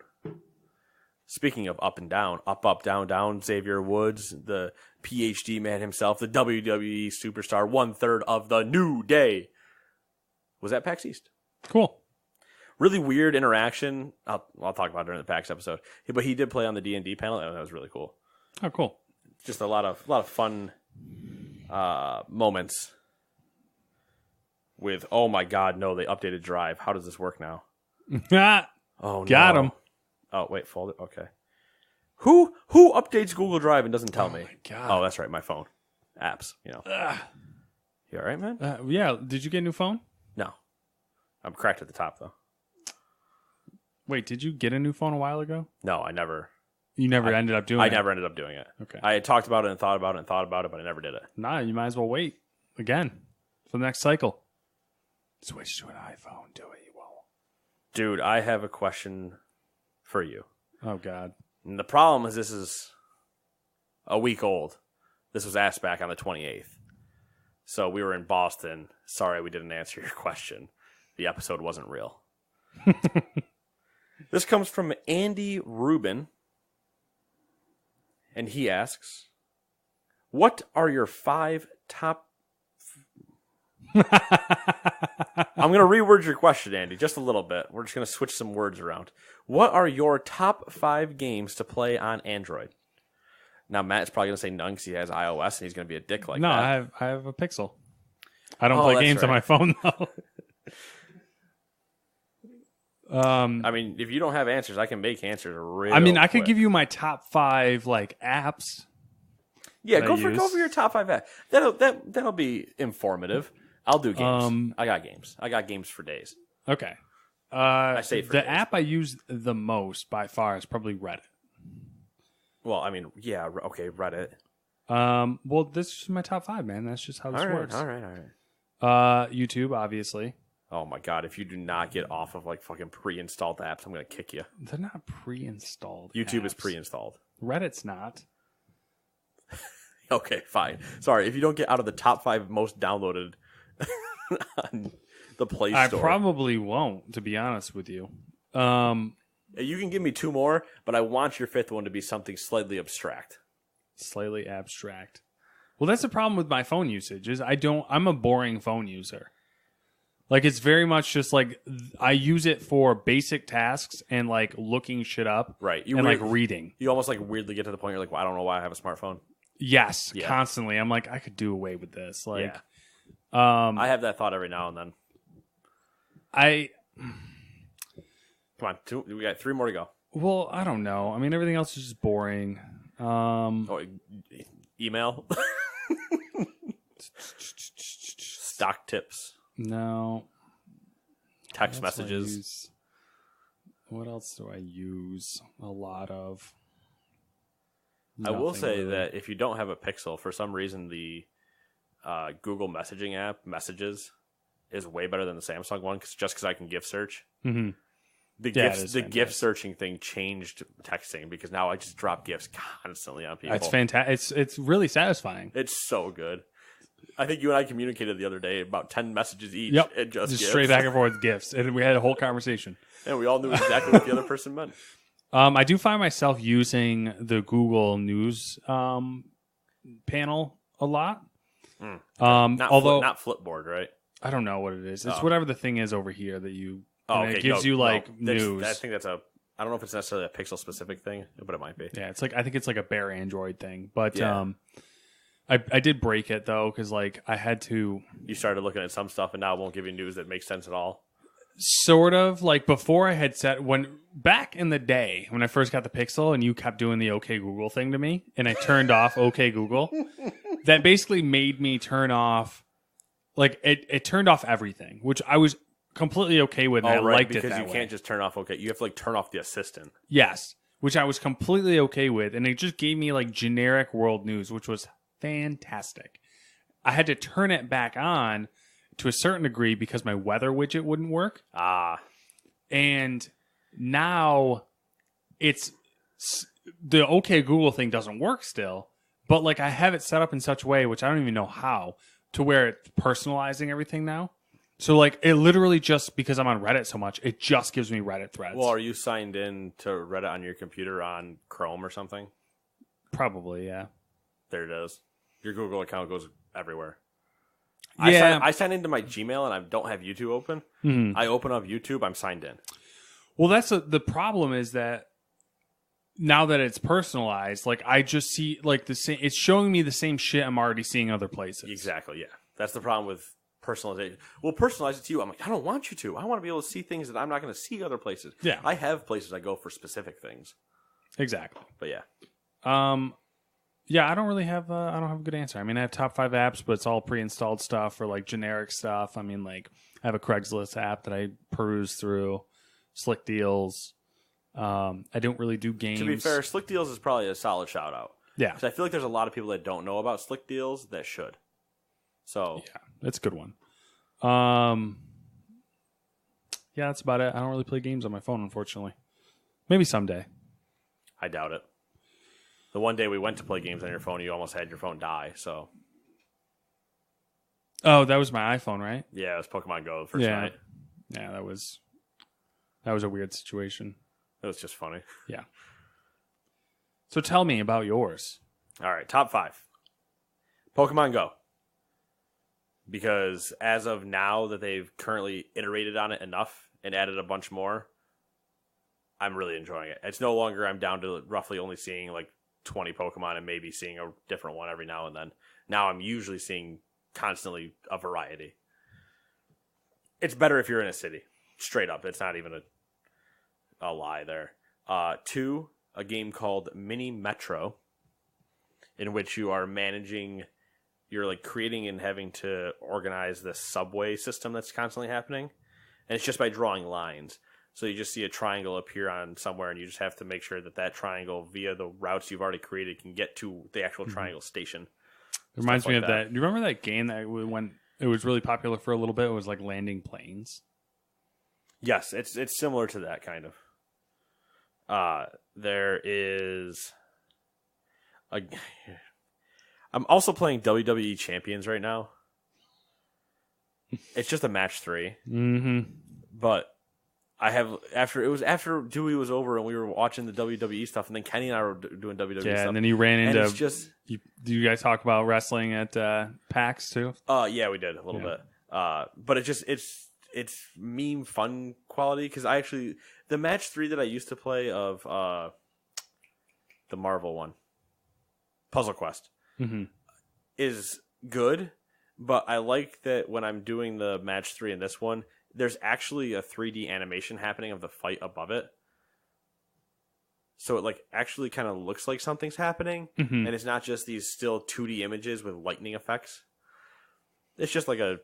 Speaker 1: Speaking of up and down, up, down, down, Xavier Woods, the PhD man himself, the WWE superstar, 1/3 of the New Day, was at PAX East.
Speaker 2: Cool.
Speaker 1: Really weird interaction. I'll talk about it during the PAX episode. But he did play on the D&D panel, and that was really cool.
Speaker 2: Oh, cool.
Speaker 1: Just a lot of fun moments with, oh my god, no, they updated Drive. How does this work now? Oh,
Speaker 2: Got him.
Speaker 1: Oh, wait, fold it? Okay. Who updates Google Drive and doesn't tell me?
Speaker 2: My God.
Speaker 1: Oh, that's right, my phone. Apps, You all right, man?
Speaker 2: Yeah. Did you get a new phone?
Speaker 1: No. I'm cracked at the top, though.
Speaker 2: Wait, did you get a new phone a while ago?
Speaker 1: No, I never.
Speaker 2: You never ended up doing it?
Speaker 1: I never ended up doing it.
Speaker 2: Okay.
Speaker 1: I had talked about it and thought about it, but I never did it.
Speaker 2: Nah, you might as well wait again for the next cycle. Switch to an iPhone. Do it, you won't.
Speaker 1: Dude, I have a question for you.
Speaker 2: Oh, God.
Speaker 1: And the problem is this is a week old. This was asked back on the 28th. So we were in Boston. Sorry we didn't answer your question. The episode wasn't real. This comes from Andy Rubin. And he asks, what are your 5 top... I'm going to reword your question, Andy, just a little bit. We're just going to switch some words around. What are your top 5 games to play on Android? Now, Matt's probably going to say none because he has iOS and he's going to be a dick like that.
Speaker 2: No, I have a Pixel. I don't play games on my phone, though.
Speaker 1: I mean, if you don't have answers, I can make answers real
Speaker 2: I could
Speaker 1: quick.
Speaker 2: give you my top 5 apps.
Speaker 1: Yeah, go for your top 5 apps. That'll be informative. I'll do games. I got games. I got games for days.
Speaker 2: Okay.
Speaker 1: I say for
Speaker 2: the
Speaker 1: days.
Speaker 2: app I use the most by far is probably Reddit.
Speaker 1: Well, I mean, yeah, okay, Reddit.
Speaker 2: Well, this is my top 5, man. That's just how this works.
Speaker 1: All right.
Speaker 2: YouTube, obviously.
Speaker 1: Oh my god, if you do not get off of like fucking pre-installed apps, I'm going to kick you.
Speaker 2: They're not pre-installed.
Speaker 1: YouTube
Speaker 2: apps.
Speaker 1: is pre-installed.
Speaker 2: Reddit's not.
Speaker 1: Okay, fine. Sorry, if you don't get out of the top 5 most downloaded on the Play Store.
Speaker 2: I probably won't, to be honest with you.
Speaker 1: You can give me 2 more, but I want your 5th one to be something slightly abstract.
Speaker 2: Slightly abstract. Well, that's the problem with my phone usage is I'm a boring phone user. Like, it's very much just like I use it for basic tasks and like looking shit up.
Speaker 1: Right.
Speaker 2: Like reading.
Speaker 1: You almost like weirdly get to the point you're like, well, I don't know why I have a smartphone.
Speaker 2: Yes,
Speaker 1: Yeah.
Speaker 2: constantly. I'm like, I could do away with this. Like,
Speaker 1: I have that thought every now and then. Come on, 2, we got 3 more to go.
Speaker 2: Well, I don't know. I mean, everything else is just boring.
Speaker 1: Email, stock tips,
Speaker 2: No.
Speaker 1: text messages.
Speaker 2: What else do I use a lot of?
Speaker 1: I will
Speaker 2: Nothing
Speaker 1: say
Speaker 2: really.
Speaker 1: that if you don't have a Pixel, for some reason the Google messaging app, Messages, is way better than the Samsung one just because I can gift search.
Speaker 2: Mm-hmm.
Speaker 1: The gift searching thing changed texting because now I just drop gifts constantly on people.
Speaker 2: It's fantastic. It's really satisfying.
Speaker 1: It's so good. I think you and I communicated the other day about 10 messages each.
Speaker 2: Yep.
Speaker 1: And just gifts.
Speaker 2: straight back and forth gifts. And we had a whole conversation.
Speaker 1: And we all knew exactly what the other person meant.
Speaker 2: I do find myself using the Google News panel a lot. Although
Speaker 1: not Flipboard, right?
Speaker 2: I don't know what it is. It's whatever the thing is over here that you.
Speaker 1: Oh,
Speaker 2: and
Speaker 1: okay.
Speaker 2: It gives you news.
Speaker 1: I think that's a. I don't know if it's necessarily a pixel specific thing, but it might be.
Speaker 2: Yeah, it's like I think it's like a bare Android thing, but
Speaker 1: Yeah.
Speaker 2: I did break it though because like I had to.
Speaker 1: You started looking at some stuff, and now it won't give you news that makes sense at all.
Speaker 2: Sort of like before I had set when back in the day when I first got the Pixel and you kept doing the OK Google thing to me and I turned off OK Google, that basically made me turn off like it turned off everything, which I was completely okay with. And I liked it
Speaker 1: because
Speaker 2: that
Speaker 1: you
Speaker 2: way.
Speaker 1: can't just turn off OK. You have to like turn off the assistant.
Speaker 2: Yes, which I was completely okay with, and it just gave me like generic world news, which was fantastic. I had to turn it back on to a certain degree because my weather widget wouldn't work. And now it's the OK Google thing doesn't work still, but like I have it set up in such a way, which I don't even know how, to where it's personalizing everything now. So like it literally just because I'm on Reddit so much, it just gives me Reddit threads.
Speaker 1: Well, are you signed in to Reddit on your computer on Chrome or something?
Speaker 2: Probably, yeah.
Speaker 1: There it is. Your Google account goes everywhere.
Speaker 2: Yeah.
Speaker 1: I sign into my Gmail and I don't have YouTube open.
Speaker 2: Mm-hmm.
Speaker 1: I open up YouTube, I'm signed in.
Speaker 2: Well, that's the problem is that now that it's personalized, like I just see like the same. It's showing me the same shit I'm already seeing other places.
Speaker 1: Exactly. Yeah, that's the problem with personalization. Well, personalize it to you. I'm like, I don't want you to. I want to be able to see things that I'm not going to see other places.
Speaker 2: Yeah,
Speaker 1: I have places I go for specific things.
Speaker 2: Exactly.
Speaker 1: But yeah.
Speaker 2: Yeah, I don't really have. I don't have a good answer. I mean, I have top 5 apps, but it's all pre-installed stuff or like generic stuff. I mean, like I have a Craigslist app that I peruse through, Slick Deals. I don't really do games.
Speaker 1: To be fair, Slick Deals is probably a solid shout out.
Speaker 2: Yeah,
Speaker 1: because I feel like there's a lot of people that don't know about Slick Deals that should. So
Speaker 2: yeah, that's a good one. Yeah, that's about it. I don't really play games on my phone, unfortunately. Maybe someday.
Speaker 1: I doubt it. The one day we went to play games on your phone, you almost had your phone die. So,
Speaker 2: oh, that was my iPhone, right?
Speaker 1: Yeah, it was Pokemon Go the first night.
Speaker 2: Yeah, that was a weird situation.
Speaker 1: It was just funny.
Speaker 2: Yeah. So tell me about yours.
Speaker 1: All right, top 5. Pokemon Go. Because as of now that they've currently iterated on it enough and added a bunch more, I'm really enjoying it. It's no longer I'm down to roughly only seeing like 20 Pokemon and maybe seeing a different one every now and then. Now I'm usually seeing constantly a variety. It's better if you're in a city. Straight up. It's not even a lie there. 2, a game called Mini Metro, in which you are managing, you're like creating and having to organize the subway system that's constantly happening. And it's just by drawing lines. So you just see a triangle appear on somewhere, and you just have to make sure that that triangle, via the routes you've already created, can get to the actual triangle station.
Speaker 2: It reminds me of that. Do you remember that game that when it was really popular for a little bit? It was like landing planes.
Speaker 1: Yes, it's similar to that kind of. There is I'm also playing WWE Champions right now. It's just a match 3.
Speaker 2: Mm-hmm.
Speaker 1: But I have after Dewey was over and we were watching the WWE stuff, and then Kenny and I were doing WWE stuff.
Speaker 2: Yeah, and then you ran into.
Speaker 1: It's just,
Speaker 2: do you guys talk about wrestling at PAX too?
Speaker 1: Yeah, we did a little bit. But it's meme fun quality, because I actually, the match 3 that I used to play of the Marvel one, Puzzle Quest, is good, but I like that when I'm doing the match 3 in this one, there's actually a 3D animation happening of the fight above it. So it like actually kind of looks like something's happening, and it's not just these still 2D images with lightning effects. It's just like a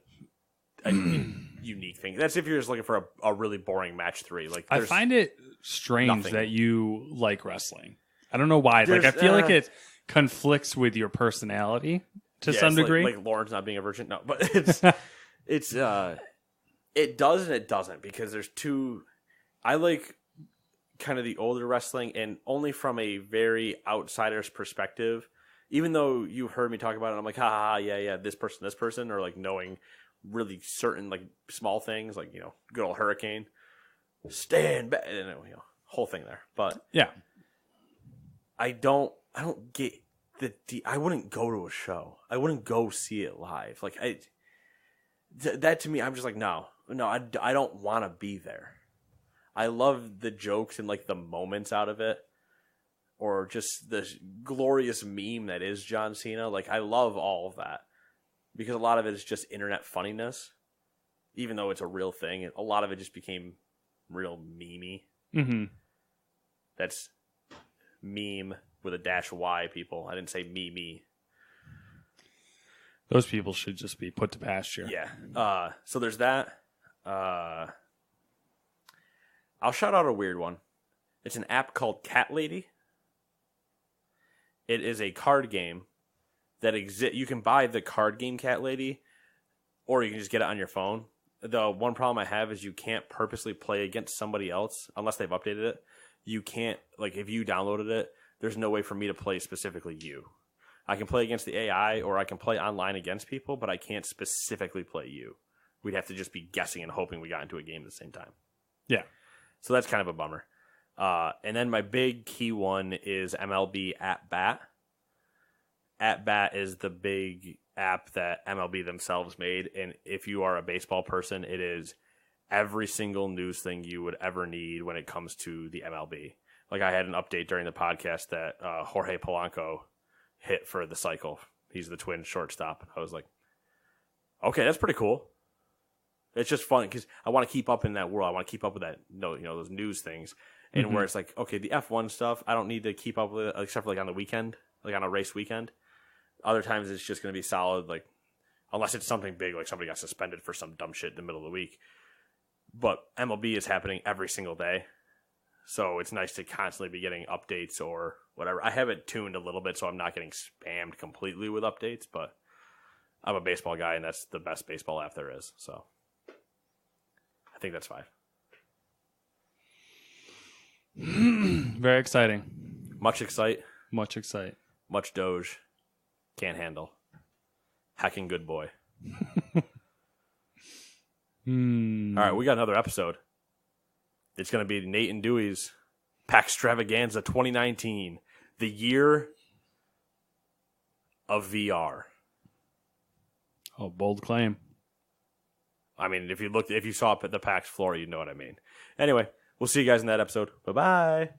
Speaker 1: unique thing. That's if you're just looking for a really boring match 3. Like,
Speaker 2: I find it strange that you like wrestling. I don't know why. Like, I feel like it conflicts with your personality to some degree.
Speaker 1: Like Lauren's not being a virgin. No, but it's it does and it doesn't, because there's two. I like kind of the older wrestling, and only from a very outsider's perspective. Even though you heard me talk about it, I'm like, ha, yeah, this person, or like knowing really certain like small things, like, you know, good old Hurricane, stand back, you know, whole thing there. But
Speaker 2: yeah,
Speaker 1: I don't get I wouldn't go to a show. I wouldn't go see it live. Like that to me, I'm just like, no, I don't want to be there. I love the jokes and like the moments out of it, or just the glorious meme that is John Cena. Like I love all of that because a lot of it is just internet funniness, even though it's a real thing. A lot of it just became real memey.
Speaker 2: Mm-hmm.
Speaker 1: That's meme with a dash Y, people. I didn't say me.
Speaker 2: Those people should just be put to pasture.
Speaker 1: Yeah. So there's that. I'll shout out a weird one. It's an app called Cat Lady. It is a card game that exists. You can buy the card game Cat Lady, or you can just get it on your phone. The one problem I have is you can't purposely play against somebody else unless they've updated it. You can't, like, if you downloaded it, there's no way for me to play specifically you. I can play against the AI, or I can play online against people, but I can't specifically play you. We'd have to just be guessing and hoping we got into a game at the same time.
Speaker 2: Yeah.
Speaker 1: So that's kind of a bummer. And then my big key one is MLB At Bat. At Bat is the big app that MLB themselves made, and if you are a baseball person, it is every single news thing you would ever need when it comes to the MLB. Like I had an update during the podcast that Jorge Polanco hit for the cycle. He's the Twins shortstop. I was like, okay, that's pretty cool. It's just fun because I want to keep up in that world. I want to keep up with that, those news things. And where it's like, okay, the F1 stuff, I don't need to keep up with it except for like on the weekend, like on a race weekend. Other times it's just going to be solid, like unless it's something big, like somebody got suspended for some dumb shit in the middle of the week. But MLB is happening every single day. So it's nice to constantly be getting updates or whatever. I have it tuned a little bit so I'm not getting spammed completely with updates, but I'm a baseball guy and that's the best baseball app there is. So I think that's 5.
Speaker 2: Very exciting.
Speaker 1: Much excite.
Speaker 2: Much
Speaker 1: Doge. Can't handle. Hacking good boy. All right, we got another episode. It's going to be Nate and Dewey's PAX Extravaganza 2019, the year of VR.
Speaker 2: Oh, bold claim.
Speaker 1: I mean, if you saw up at the PAX floor, you'd know what I mean. Anyway, we'll see you guys in that episode. Bye-bye.